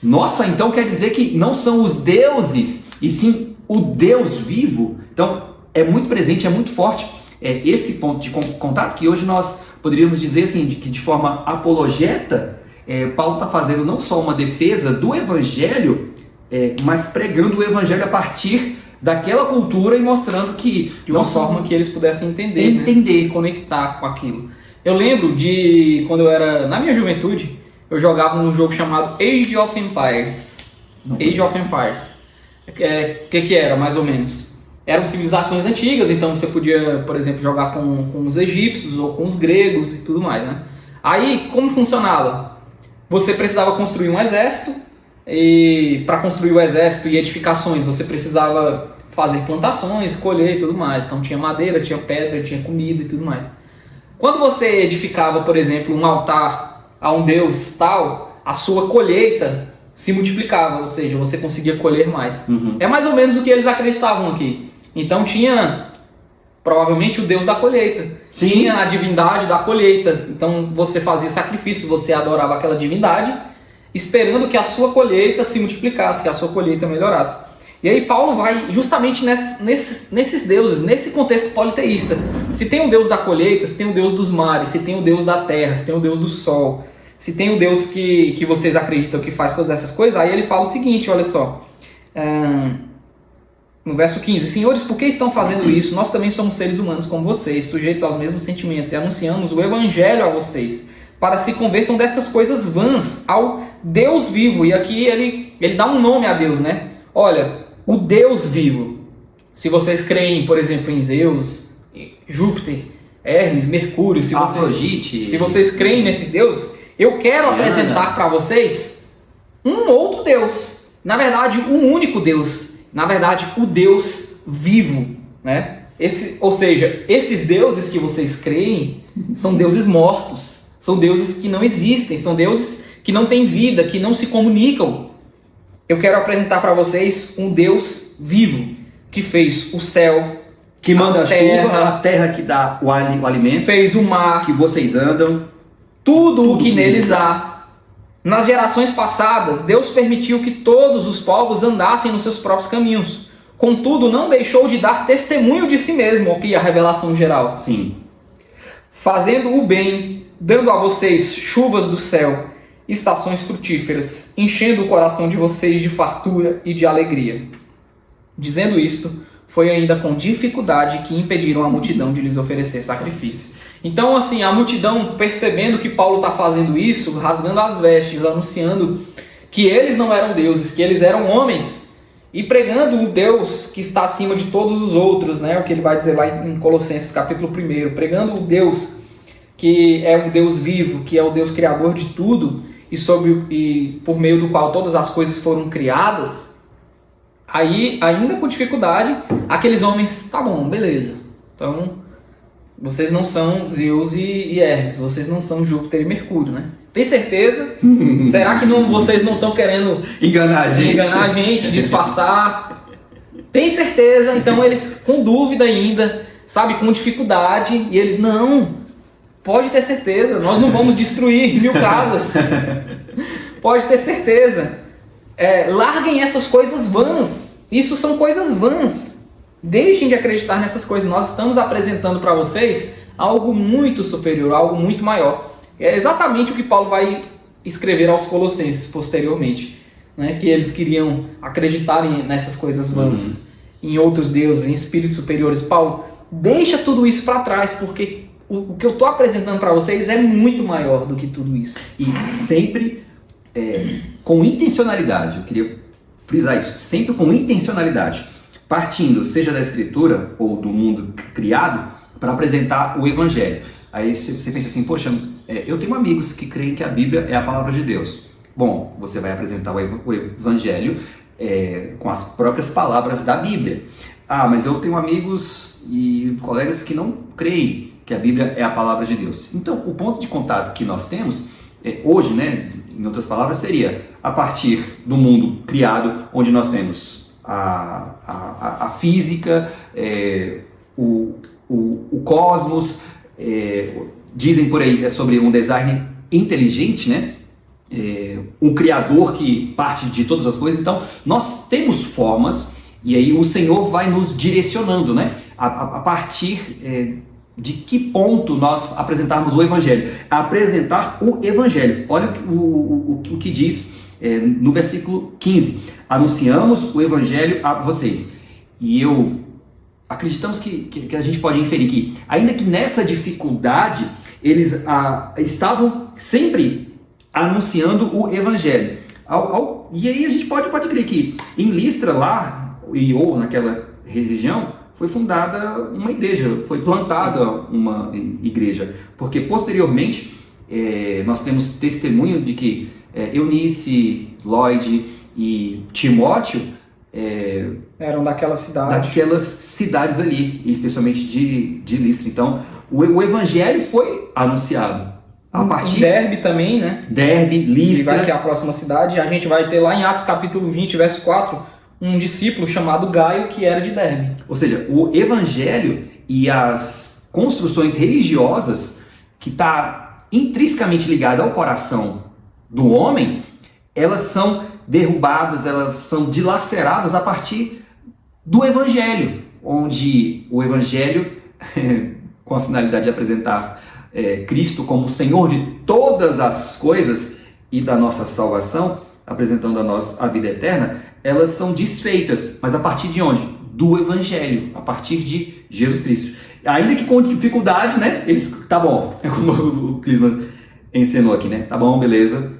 nossa, então quer dizer que não são os deuses, e sim o Deus vivo. Então, é muito presente, é muito forte esse ponto de contato, que hoje nós poderíamos dizer assim, que de forma apologeta, Paulo está fazendo não só uma defesa do Evangelho, mas pregando o Evangelho a partir daquela cultura e mostrando que... De uma forma que eles pudessem entender. Né? Se conectar com aquilo. Eu lembro de quando eu era, na minha juventude, eu jogava um jogo chamado Age of Empires. Age of Empires. O que era, mais ou menos? Eram civilizações antigas, então você podia, por exemplo, jogar com os egípcios ou com os gregos e tudo mais, né? Aí, como funcionava? Você precisava construir um exército, e para construir o exército e edificações, você precisava fazer plantações, colher e tudo mais. Então tinha madeira, tinha pedra, tinha comida e tudo mais. Quando você edificava, por exemplo, um altar a um deus tal, a sua colheita se multiplicava, ou seja, você conseguia colher mais. É mais ou menos o que eles acreditavam aqui. Então tinha provavelmente o deus da colheita. Sim. Tinha a divindade da colheita. Então você fazia sacrifícios, você adorava aquela divindade, esperando que a sua colheita se multiplicasse, que a sua colheita melhorasse. E aí Paulo vai justamente nesses deuses, nesse contexto politeísta. Se tem o deus da colheita, se tem o deus dos mares, se tem o deus da terra, se tem o deus do sol, se tem o deus que vocês acreditam que faz todas essas coisas, aí ele fala o seguinte, olha só, no verso 15, senhores, por que estão fazendo isso? Nós também somos seres humanos como vocês, sujeitos aos mesmos sentimentos, e anunciamos o evangelho a vocês, para se convertam destas coisas vãs ao Deus vivo. E aqui ele dá um nome a Deus, né? Olha, o Deus vivo. Se vocês creem, por exemplo, em Zeus, Júpiter, Hermes, Mercúrio, Afrodite, se vocês creem nesses deuses, eu quero apresentar para vocês um outro Deus. Na verdade, um único Deus. Na verdade, o Deus vivo, né? Ou seja, esses deuses que vocês creem são deuses mortos. São deuses que não existem, são deuses que não têm vida, que não se comunicam. Eu quero apresentar para vocês um Deus vivo, que fez o céu, que manda a chuva, a terra que dá o alimento, fez o mar, que vocês andam, tudo o que neles há. Nas gerações passadas, Deus permitiu que todos os povos andassem nos seus próprios caminhos. Contudo, não deixou de dar testemunho de si mesmo, aqui a revelação geral. Sim. Fazendo o bem, dando a vocês chuvas do céu, estações frutíferas, enchendo o coração de vocês de fartura e de alegria. Dizendo isto, foi ainda com dificuldade que impediram a multidão de lhes oferecer sacrifício. Então, assim, a multidão, percebendo que Paulo está fazendo isso, rasgando as vestes, anunciando que eles não eram deuses, que eles eram homens, e pregando o Deus que está acima de todos os outros, né? O que ele vai dizer lá em Colossenses capítulo 1, pregando o Deus que é um Deus vivo, que é o Deus criador de tudo, e por meio do qual todas as coisas foram criadas. Aí, ainda com dificuldade, aqueles homens, tá bom, beleza, então vocês não são Zeus e Hermes, vocês não são Júpiter e Mercúrio, né? Tem certeza? Será que vocês não estão querendo enganar a gente, disfarçar? Tem certeza? Então eles com dúvida ainda, sabe, com dificuldade, e eles, não, pode ter certeza, nós não vamos destruir 1000 casas, pode ter certeza, larguem essas coisas vãs, isso são coisas vãs. Deixem de acreditar nessas coisas. Nós estamos apresentando para vocês algo muito superior, algo muito maior. É exatamente o que Paulo vai escrever aos Colossenses posteriormente, né? Que eles queriam acreditar nessas coisas vãs, em outros deuses, em espíritos superiores. Paulo, deixa tudo isso para trás, porque o que eu estou apresentando para vocês é muito maior do que tudo isso. E sempre com intencionalidade. Eu queria frisar isso. Sempre com intencionalidade. Partindo, seja da escritura ou do mundo criado, para apresentar o evangelho. Aí você pensa assim, poxa, eu tenho amigos que creem que a Bíblia é a palavra de Deus. Bom, você vai apresentar o evangelho com as próprias palavras da Bíblia. mas eu tenho amigos e colegas que não creem que a Bíblia é a palavra de Deus. Então, o ponto de contato que nós temos hoje, né, em outras palavras, seria a partir do mundo criado, onde nós temos a física, o cosmos, dizem por aí sobre um design inteligente, né? Um criador que parte de todas as coisas. Então, nós temos formas, e aí o Senhor vai nos direcionando, né? A partir de que ponto nós apresentarmos o Evangelho. Apresentar o Evangelho. Olha o que diz no versículo 15. Anunciamos o Evangelho a vocês. E acreditamos que a gente pode inferir que, ainda que nessa dificuldade, eles estavam sempre anunciando o Evangelho. E aí a gente pode crer que em Listra, lá, ou naquela região, foi fundada uma igreja, foi plantada uma igreja, porque posteriormente nós temos testemunho de que Eunice, Lloyd e Timóteo eram daquelas cidades ali, especialmente de Listra. Então, o Evangelho foi anunciado. A partir... Em Derbe também, né? Derbe, Listra. Que vai ser a próxima cidade. A gente vai ter lá em Atos capítulo 20, verso 4, um discípulo chamado Gaio, que era de Derbe. Ou seja, o Evangelho e as construções religiosas, que está intrinsecamente ligada ao coração do homem, elas são derrubadas, elas são dilaceradas a partir do Evangelho, onde o Evangelho, com a finalidade de apresentar Cristo como Senhor de todas as coisas e da nossa salvação, apresentando a nós a vida eterna, elas são desfeitas. Mas a partir de onde? Do Evangelho, a partir de Jesus Cristo. Ainda que com dificuldade, né? Eles, tá bom, é como o Clisman ensinou aqui, né? Tá bom, beleza.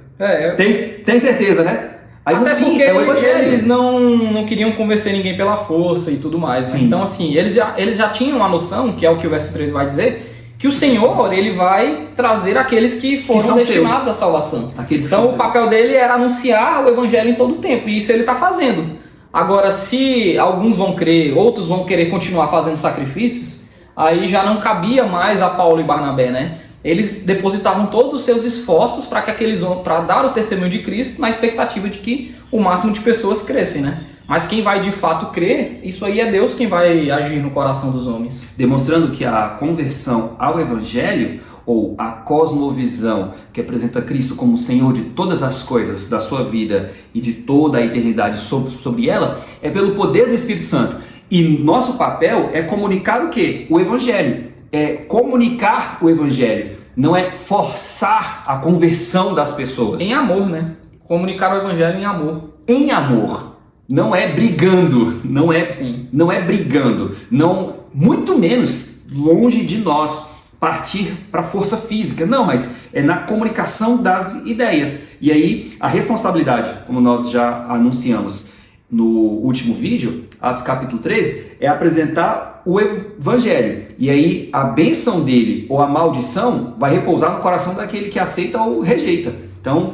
Tem certeza, né? Aí, até sim, porque é o Evangelho. Eles não queriam convencer ninguém pela força e tudo mais. Sim. Então, assim, eles já tinham a noção, que é o que o verso 3 vai dizer, que o Senhor, ele vai trazer aqueles que foram destinados à salvação. Então, o papel dele era anunciar o Evangelho em todo o tempo, e isso ele está fazendo. Agora, se alguns vão crer, outros vão querer continuar fazendo sacrifícios, aí já não cabia mais a Paulo e Barnabé, né? Eles depositavam todos os seus esforços para dar o testemunho de Cristo, na expectativa de que o máximo de pessoas crescem, né? Mas quem vai de fato crer, isso aí é Deus quem vai agir no coração dos homens. Demonstrando que a conversão ao Evangelho, ou a cosmovisão que apresenta Cristo como Senhor de todas as coisas da sua vida e de toda a eternidade sobre ela, é pelo poder do Espírito Santo. E nosso papel é comunicar o quê? O Evangelho. É comunicar o Evangelho. Não é forçar a conversão das pessoas. Em amor, né? Comunicar o Evangelho em amor. Em amor. Não é brigando, não é brigando, não, muito menos longe de nós partir para a força física, não, mas é na comunicação das ideias. E aí a responsabilidade, como nós já anunciamos no último vídeo, Atos capítulo 3, é apresentar o Evangelho. E aí a bênção dele ou a maldição vai repousar no coração daquele que aceita ou rejeita. Então,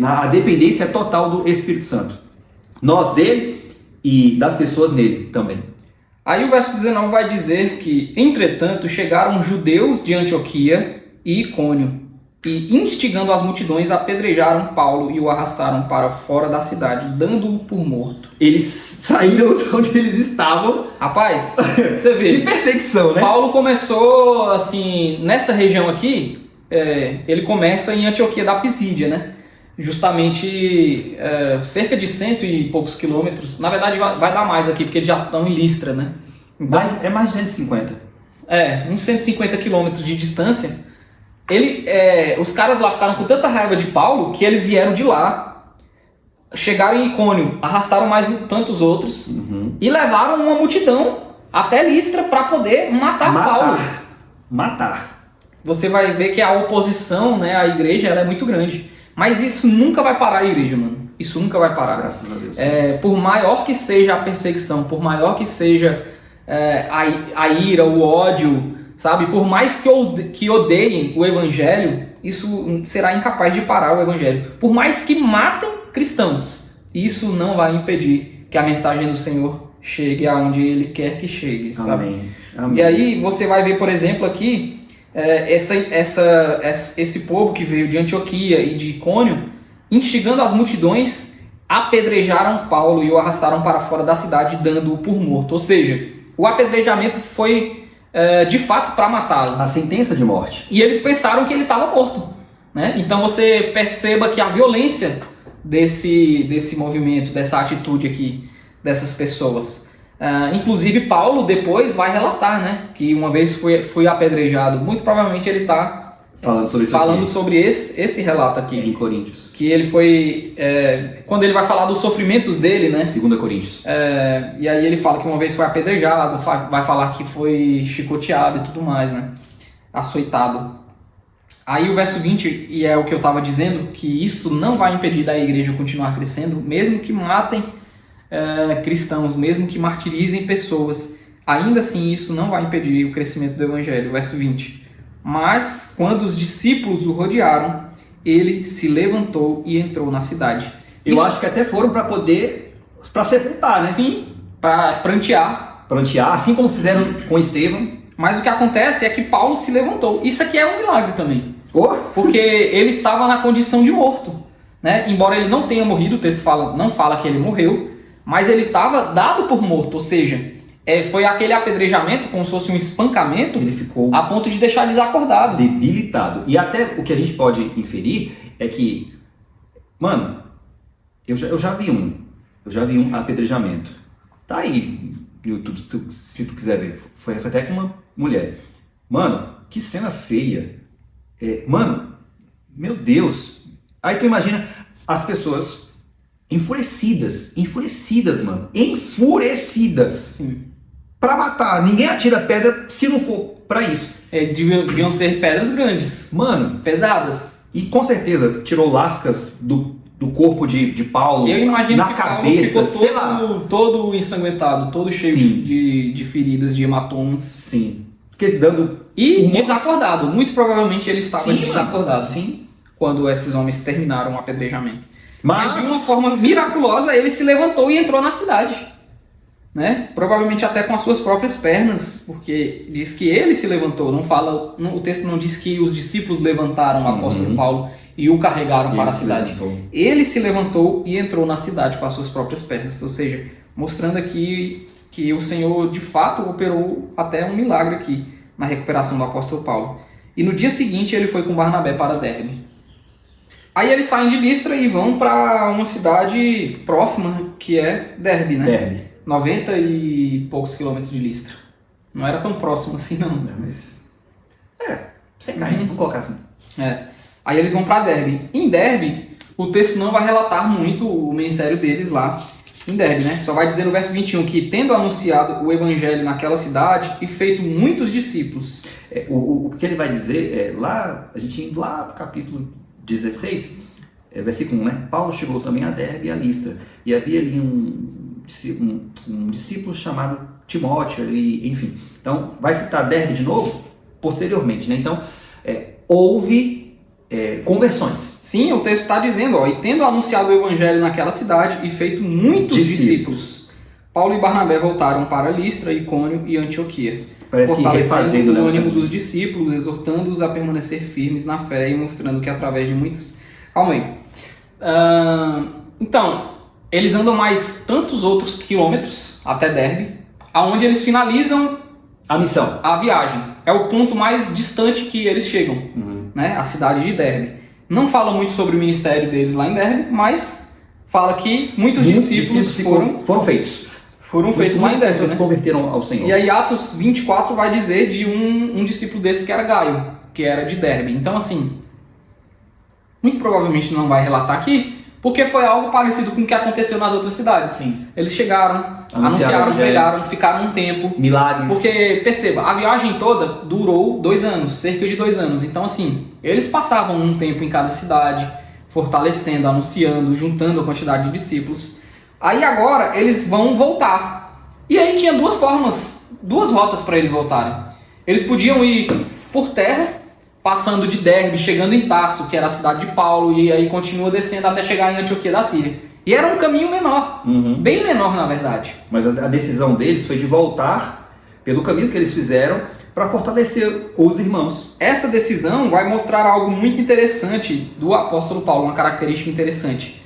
a dependência é total do Espírito Santo. Nós dele e das pessoas nele também. Aí o verso 19 vai dizer que, entretanto, chegaram judeus de Antioquia e Icônio, e instigando as multidões, apedrejaram Paulo e o arrastaram para fora da cidade, dando-o por morto. Eles saíram de onde eles estavam. Rapaz, você vê. Que perseguição, né? Paulo começou, assim, nessa região aqui, ele começa em Antioquia da Pisídia, né? Justamente cerca de 100 e poucos quilômetros. Na verdade vai dar mais aqui, porque eles já estão em Listra, né? Então, é mais de 150. Uns 150 quilômetros de distância. Os caras lá ficaram com tanta raiva de Paulo que eles vieram de lá, chegaram em Icônio, arrastaram mais tantos outros e levaram uma multidão até Listra para poder matar Paulo. Matar. Você vai ver que a oposição, né, à igreja, ela é muito grande. Mas isso nunca vai parar a igreja, mano. Isso nunca vai parar. Graças a Deus. Por maior que seja a perseguição, por maior que seja a ira, o ódio, sabe? Por mais que odeiem o evangelho, isso será incapaz de parar o evangelho. Por mais que matem cristãos, isso não vai impedir que a mensagem do Senhor chegue aonde ele quer que chegue, sabe? Amém. Amém. E aí você vai ver, por exemplo, aqui, esse povo que veio de Antioquia e de Icônio, instigando as multidões, apedrejaram Paulo e o arrastaram para fora da cidade, dando-o por morto. Ou seja, o apedrejamento foi de fato para matá-lo. A sentença de morte. E eles pensaram que ele estava morto, né? Então você perceba que a violência desse movimento, dessa atitude aqui, dessas pessoas. Inclusive Paulo depois vai relatar, né, que uma vez fui apedrejado. Muito provavelmente ele está falando sobre esse relato aqui. Em Coríntios. Que ele foi... quando ele vai falar dos sofrimentos dele, né? 2 Coríntios. E aí ele fala que uma vez foi apedrejado, vai falar que foi chicoteado e tudo mais, né? Açoitado. Aí o verso 20, e é o que eu estava dizendo, que isso não vai impedir da igreja continuar crescendo, mesmo que matem cristãos, mesmo que martirizem pessoas. Ainda assim, isso não vai impedir o crescimento do evangelho. Verso 20. Mas, quando os discípulos o rodearam, ele se levantou e entrou na cidade. Eu acho que até foram para sepultar, né? Sim, para prantear. Prantear, assim como fizeram com Estevão. Mas o que acontece é que Paulo se levantou. Isso aqui é um milagre também. Oh. Porque ele estava na condição de morto, né? Embora ele não tenha morrido, o texto não fala que ele morreu, mas ele estava dado por morto, ou seja, foi aquele apedrejamento como se fosse um espancamento. Ele ficou a ponto de deixar desacordado, debilitado. E até o que a gente pode inferir é que, mano, eu já vi um apedrejamento. Tá aí no YouTube, se tu quiser ver. Foi até com uma mulher. Mano, que cena feia. Mano, meu Deus. Aí tu imagina as pessoas enfurecidas, mano. Enfurecidas. Sim. Pra matar. Ninguém atira pedra se não for pra isso. Deviam ser pedras grandes. Mano. Pesadas. E com certeza tirou lascas do corpo de Paulo. Eu imagino na que cabeça, Paulo ficou todo ensanguentado, todo cheio de feridas, de hematomas. Sim. Porque dando... E desacordado. Muito provavelmente ele estava Sim, desacordado. mano. Sim. Quando esses homens terminaram o apedrejamento. Mas de uma forma miraculosa, ele se levantou e entrou na cidade. Né? Provavelmente até com as suas próprias pernas, porque diz que ele se levantou. O texto não diz que os discípulos levantaram o apóstolo Paulo e o carregaram para a cidade. Ele se levantou e entrou na cidade com as suas próprias pernas. Ou seja, mostrando aqui que o Senhor de fato operou até um milagre aqui na recuperação do apóstolo Paulo. E no dia seguinte ele foi com Barnabé para Derbe. Aí eles saem de Listra e vão para uma cidade próxima, que é Derbe, né? Derbe. 90 e poucos quilômetros de Listra. Não era tão próximo assim, não. Mas... sem cair, vamos colocar assim. Aí eles vão para Derbe. Em Derbe, o texto não vai relatar muito o ministério deles lá em Derbe, né? Só vai dizer no verso 21 que, tendo anunciado o evangelho naquela cidade e feito muitos discípulos. O que ele vai dizer lá, a gente indo lá para o capítulo 16, versículo 1, né? Paulo chegou também a Derbe e a Listra. E havia ali um discípulo chamado Timóteo, enfim. Então, vai citar Derbe de novo posteriormente, né? Então, houve conversões. Sim, o texto está dizendo, e tendo anunciado o evangelho naquela cidade e feito muitos discípulos, Paulo e Barnabé voltaram para Listra, Icônio e Antioquia, fortalecendo o ânimo dos discípulos, exortando-os a permanecer firmes na fé e mostrando que através de muitos... Calma aí. Então, eles andam mais tantos outros quilômetros até Derbe, aonde eles finalizam a missão, a viagem. É o ponto mais distante que eles chegam, né? A cidade de Derbe. Não fala muito sobre o ministério deles lá em Derbe, mas fala que muitos discípulos foram feitos. Foram feitos lá em Derbe, né? Se converteram ao Senhor. E aí Atos 24 vai dizer de um discípulo desse que era Gaio, que era de Derbe. Então, assim, muito provavelmente não vai relatar aqui, porque foi algo parecido com o que aconteceu nas outras cidades. Sim. Eles chegaram, anunciaram, pregaram, ficaram um tempo. Milagres. Porque, perceba, a viagem toda durou 2 anos, cerca de 2 anos. Então, assim, eles passavam um tempo em cada cidade, fortalecendo, anunciando, juntando a quantidade de discípulos. Aí agora eles vão voltar. E aí tinha duas rotas para eles voltarem. Eles podiam ir por terra, passando de Derbe, chegando em Tarso, que era a cidade de Paulo, e aí continua descendo até chegar em Antioquia da Síria. E era um caminho menor, bem menor na verdade. Mas a decisão deles foi de voltar pelo caminho que eles fizeram para fortalecer os irmãos. Essa decisão vai mostrar algo muito interessante do apóstolo Paulo, uma característica interessante.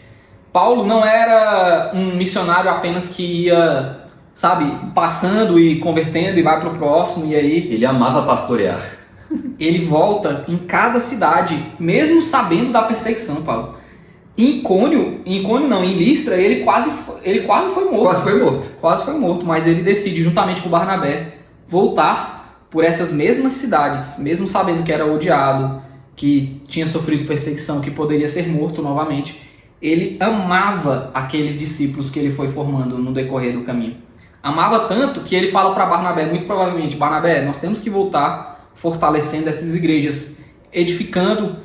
Paulo não era um missionário apenas que ia, passando e convertendo e vai para o próximo e aí... Ele amava pastorear. Ele volta em cada cidade, mesmo sabendo da perseguição, Paulo. Em Listra, ele quase foi morto. Quase foi morto, mas ele decide, juntamente com Barnabé, voltar por essas mesmas cidades, mesmo sabendo que era odiado, que tinha sofrido perseguição, que poderia ser morto novamente. Ele amava aqueles discípulos que ele foi formando no decorrer do caminho. Amava tanto que ele fala para Barnabé, muito provavelmente, Barnabé, nós temos que voltar fortalecendo essas igrejas, edificando,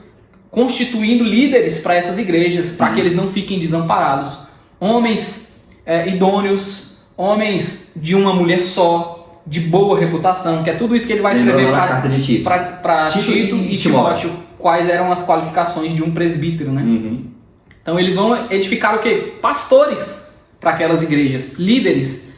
constituindo líderes para essas igrejas, para que eles não fiquem desamparados. Homens idôneos, homens de uma mulher só, de boa reputação, que é tudo isso que ele vai escrever para Tito e Timóteo, quais eram as qualificações de um presbítero, né? Então eles vão edificar o quê? Pastores para aquelas igrejas, líderes,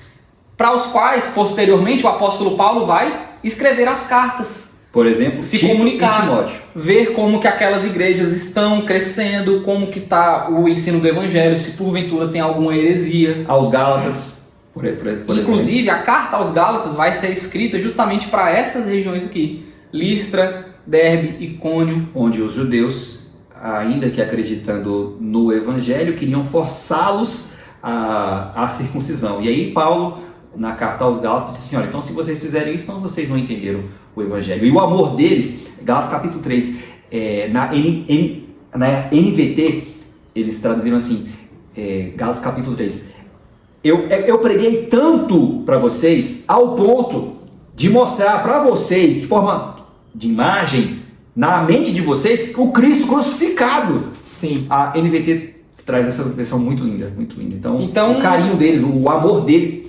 para os quais, posteriormente, o apóstolo Paulo vai escrever as cartas. Por exemplo, se Tito comunicar, e Timóteo. Ver como que aquelas igrejas estão crescendo, como que está o ensino do evangelho, se porventura tem alguma heresia. Aos Gálatas, por Inclusive, exemplo. a carta aos Gálatas vai ser escrita justamente para essas regiões aqui. Listra, Derbe, Icônio. Onde os judeus, ainda que acreditando no evangelho, queriam forçá-los à circuncisão. E aí Paulo, na carta aos Gálatas, disse assim, olha, então se vocês fizerem isso, então vocês não entenderam o evangelho. E o amor deles, Gálatas capítulo 3, na NVT, eles traduziram assim, Gálatas capítulo 3, eu preguei tanto para vocês, ao ponto de mostrar para vocês, de forma de imagem, na mente de vocês, o Cristo crucificado. Sim. A NVT traz essa versão muito linda, muito linda. Então o carinho deles, o amor dele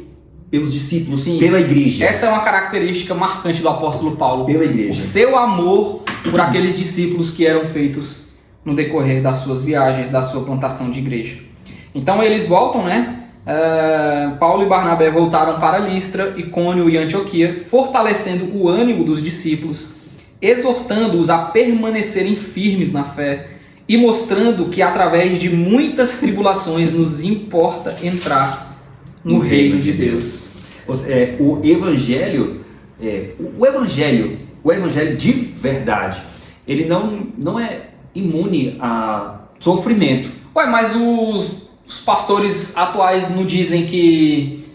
pelos discípulos, sim, pela igreja. Essa é uma característica marcante do apóstolo Paulo. Pela igreja. O seu amor por aqueles discípulos que eram feitos no decorrer das suas viagens, da sua plantação de igreja. Então eles voltam, né? Paulo e Barnabé voltaram para Listra, Icônio e Antioquia, fortalecendo o ânimo dos discípulos, exortando-os a permanecerem firmes na fé e mostrando que através de muitas tribulações nos importa entrar no reino de Deus. O evangelho de verdade, ele não é imune a sofrimento. Ué, mas os pastores atuais não dizem que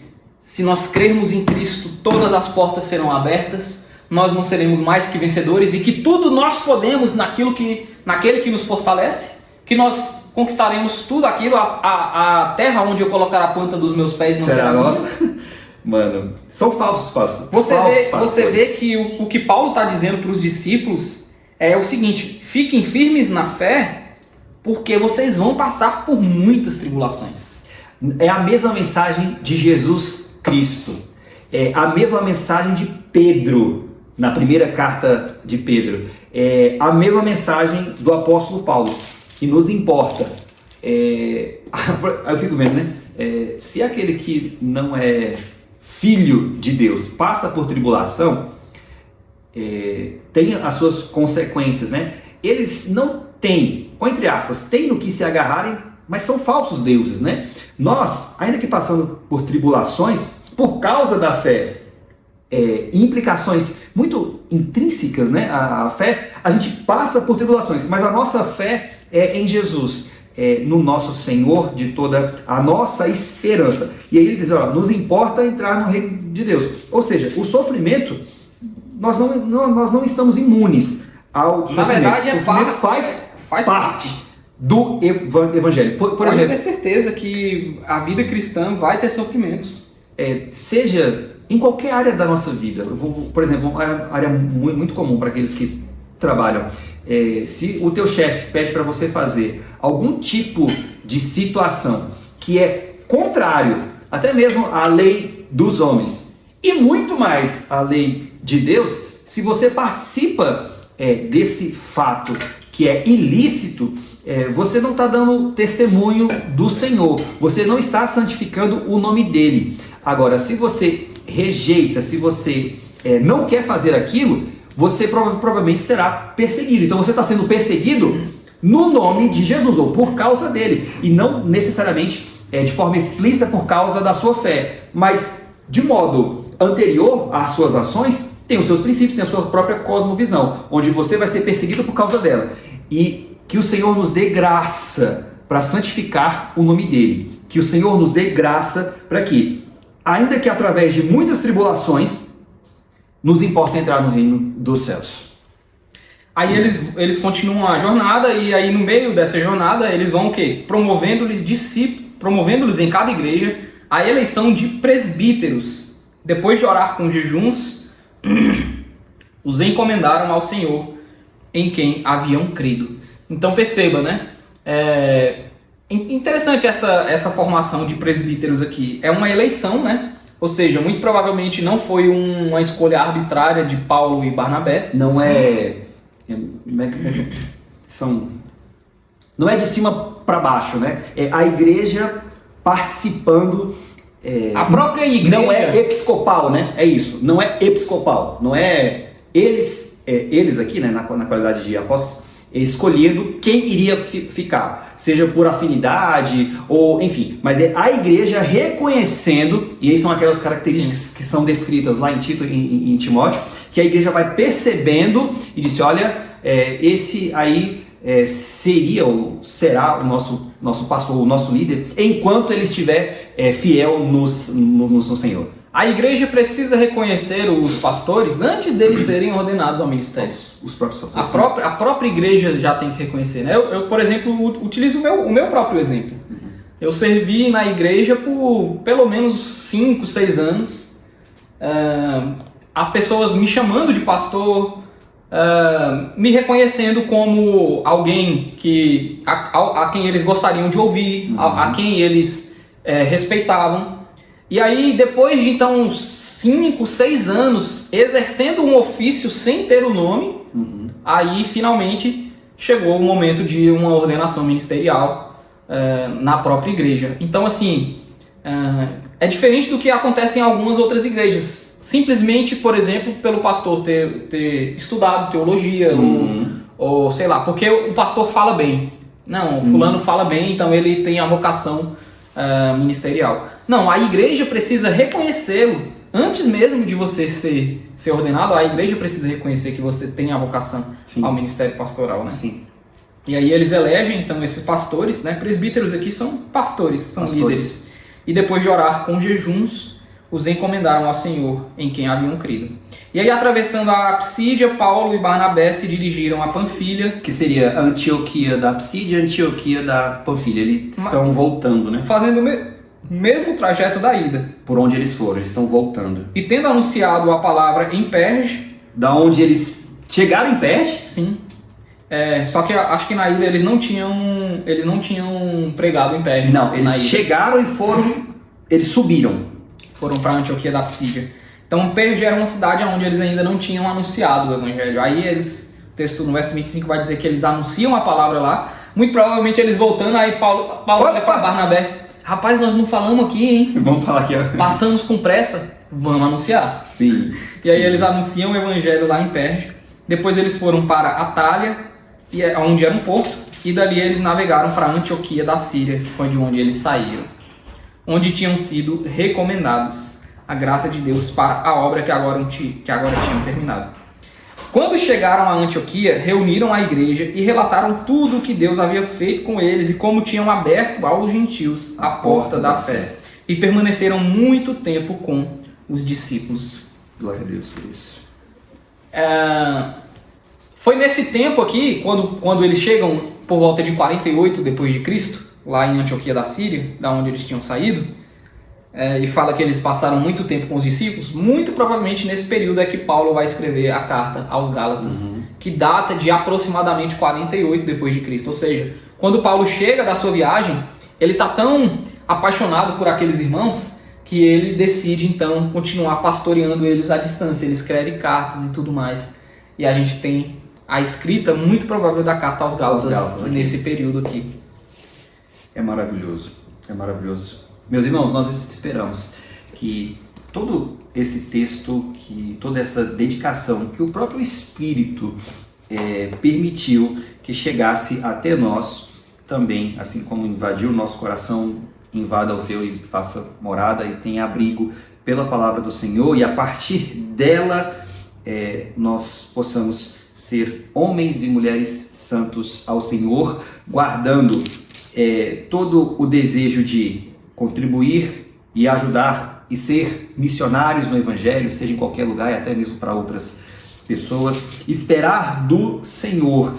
se nós crermos em Cristo, todas as portas serão abertas, nós não seremos mais que vencedores e que tudo nós podemos naquele que nos fortalece, que nós conquistaremos tudo aquilo, a terra onde eu colocar a planta dos meus pés não será nossa. Mano, são falsos pastores. Você vê que o que Paulo está dizendo para os discípulos é o seguinte: fiquem firmes na fé, porque vocês vão passar por muitas tribulações. É a mesma mensagem de Jesus Cristo. É a mesma mensagem de Pedro, na primeira carta de Pedro. É a mesma mensagem do apóstolo Paulo, que nos importa. Eu fico vendo, né? Se aquele que não é filho de Deus passa por tribulação, tem as suas consequências, né? Eles não têm, ou entre aspas, têm no que se agarrarem, mas são falsos deuses, né? Nós, ainda que passando por tribulações, por causa da fé, implicações muito intrínsecas, né? A fé, a gente passa por tribulações, mas a nossa fé é em Jesus, no nosso Senhor, de toda a nossa esperança. E aí ele diz, nos importa entrar no reino de Deus. Ou seja, o sofrimento, nós não estamos imunes ao sofrimento. Na verdade, o sofrimento faz parte do evangelho. Por exemplo, ter certeza que a vida cristã vai ter sofrimentos. Seja em qualquer área da nossa vida. Por exemplo, uma área muito comum para aqueles que trabalham. Se o teu chefe pede para você fazer algum tipo de situação que é contrário até mesmo à lei dos homens e muito mais à lei de Deus, se você participa desse fato que é ilícito, você não está dando testemunho do Senhor, você não está santificando o nome dele. Agora, se você rejeita, se você não quer fazer aquilo, você provavelmente será perseguido. Então você está sendo perseguido no nome de Jesus, ou por causa dele, e não necessariamente de forma explícita por causa da sua fé, mas de modo anterior às suas ações, tem os seus princípios, tem a sua própria cosmovisão, onde você vai ser perseguido por causa dela. E que o Senhor nos dê graça para santificar o nome dele. Que o Senhor nos dê graça para que, ainda que através de muitas tribulações, nos importa entrar no reino dos céus. Aí eles continuam a jornada, e aí no meio dessa jornada eles vão o quê? Promovendo-lhes discípulos, promovendo-lhes em cada igreja a eleição de presbíteros. Depois de orar com jejuns, os encomendaram ao Senhor em quem haviam crido. Então perceba, né? Interessante essa formação de presbíteros aqui. É uma eleição, né? Ou seja, muito provavelmente não foi uma escolha arbitrária de Paulo e Barnabé. Não não é de cima para baixo, né? É a igreja participando. A própria igreja. Não é episcopal, né? É isso. Não é episcopal. Não é eles aqui, né? Na qualidade de apóstolos, escolhendo quem iria ficar, seja por afinidade ou enfim, mas é a igreja reconhecendo, e aí são aquelas características que são descritas lá em Tito e em Timóteo, que a igreja vai percebendo e disse, olha, esse aí seria ou será o nosso pastor, o nosso líder, enquanto ele estiver fiel no Senhor. A igreja precisa reconhecer os pastores antes deles serem ordenados ao ministério. Os próprios pastores. A própria igreja já tem que reconhecer, né? Eu por exemplo, utilizo o meu próprio exemplo. Eu servi na igreja por pelo menos 5, 6 anos. As pessoas me chamando de pastor, me reconhecendo como alguém a quem eles gostariam de ouvir, a quem eles respeitavam. E aí, depois de então 5, 6 anos exercendo um ofício sem ter o nome, aí finalmente chegou o momento de uma ordenação ministerial na própria igreja. Então, assim, é diferente do que acontece em algumas outras igrejas. Simplesmente, por exemplo, pelo pastor ter estudado teologia, ou sei lá, porque o pastor fala bem. Não, fulano fala bem, então ele tem a vocação ministerial. Não, a igreja precisa reconhecê-lo antes mesmo de você ser ordenado. A igreja precisa reconhecer que você tem a vocação ao ministério pastoral, né? Sim. E aí eles elegem então esses pastores, né? Presbíteros aqui são pastores, são líderes. E depois de orar com jejuns, os encomendaram ao Senhor em quem haviam crido. E aí, atravessando a Psídia, Paulo e Barnabé se dirigiram a Panfilha, que seria a Antioquia da Psídia e a Antioquia da Panfilha. Eles estão voltando, né? Fazendo o mesmo trajeto da ida. Por onde eles foram, eles estão voltando. E tendo anunciado a palavra em Perge. Da onde eles chegaram em Perge? Sim. Só que acho que na ida eles não tinham pregado em Perge. Não, eles chegaram e eles subiram. Foram para Antioquia da Psídia. Então Perge era uma cidade onde eles ainda não tinham anunciado o evangelho. Aí o texto no verso 25 vai dizer que eles anunciam a palavra lá. Muito provavelmente eles voltando, aí Paulo olha para Barnabé. Rapaz, nós não falamos aqui, hein? Vamos falar aqui. Passamos com pressa, vamos anunciar. Sim. E aí eles anunciam o evangelho lá em Perge. Depois eles foram para Atália, onde era um porto. E dali eles navegaram para Antioquia da Síria, que foi de onde eles saíram. Onde tinham sido recomendados a graça de Deus para a obra que agora tinham terminado. Quando chegaram a Antioquia, reuniram a igreja e relataram tudo o que Deus havia feito com eles e como tinham aberto aos gentios a porta da fé. E permaneceram muito tempo com os discípulos. Glória a Deus por isso. Foi nesse tempo aqui, quando eles chegam por volta de 48 depois de Cristo, lá em Antioquia da Síria, da onde eles tinham saído, e fala que eles passaram muito tempo com os discípulos. Muito provavelmente nesse período é que Paulo vai escrever a carta aos Gálatas, que data de aproximadamente 48 depois de Cristo. Ou seja, quando Paulo chega da sua viagem, ele está tão apaixonado por aqueles irmãos que ele decide então continuar pastoreando eles à distância. Ele escreve cartas e tudo mais. E a gente tem a escrita muito provável da carta aos Gálatas aqui. nesse período aqui. É maravilhoso, é maravilhoso. Meus irmãos, nós esperamos que todo esse texto, que toda essa dedicação que o próprio Espírito permitiu que chegasse até nós também, assim como invadiu o nosso coração, invada o teu e faça morada e tenha abrigo pela palavra do Senhor, e a partir dela nós possamos ser homens e mulheres santos ao Senhor, guardando todo o desejo de contribuir e ajudar e ser missionários no Evangelho, seja em qualquer lugar e até mesmo para outras pessoas. Esperar do Senhor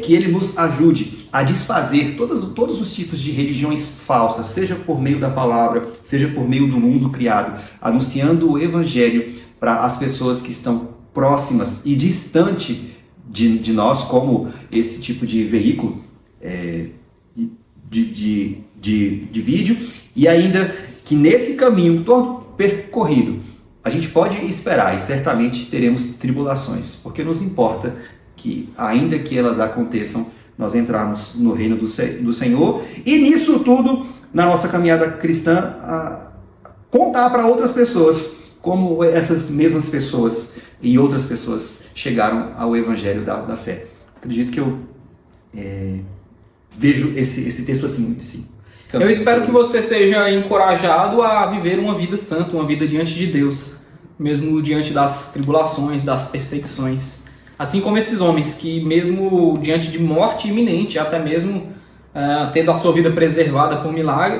que Ele nos ajude a desfazer todos os tipos de religiões falsas, seja por meio da palavra, seja por meio do mundo criado, anunciando o Evangelho para as pessoas que estão próximas e distante de nós, como esse tipo de veículo de vídeo, e ainda que nesse caminho todo percorrido a gente pode esperar, e certamente teremos tribulações, porque nos importa que, ainda que elas aconteçam, nós entrarmos no reino do Senhor, e nisso tudo, na nossa caminhada cristã, contar para outras pessoas como essas mesmas pessoas e outras pessoas chegaram ao Evangelho da fé. Acredito que eu vejo esse texto assim. Eu espero que você seja encorajado a viver uma vida santa, uma vida diante de Deus, mesmo diante das tribulações, das perseguições. Assim como esses homens que, mesmo diante de morte iminente, até mesmo tendo a sua vida preservada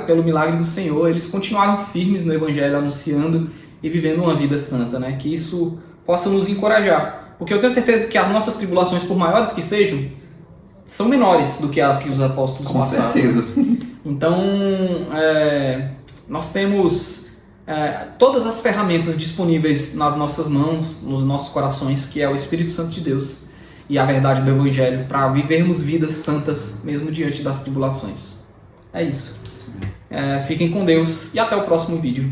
pelo milagre do Senhor, eles continuaram firmes no Evangelho, anunciando e vivendo uma vida santa, né? Que isso possa nos encorajar, porque eu tenho certeza que as nossas tribulações, por maiores que sejam, são menores do que a que os apóstolos passaram. Com certeza. Então, nós temos todas as ferramentas disponíveis nas nossas mãos, nos nossos corações, que é o Espírito Santo de Deus e a verdade do Evangelho, para vivermos vidas santas, mesmo diante das tribulações. É isso. Fiquem com Deus e até o próximo vídeo.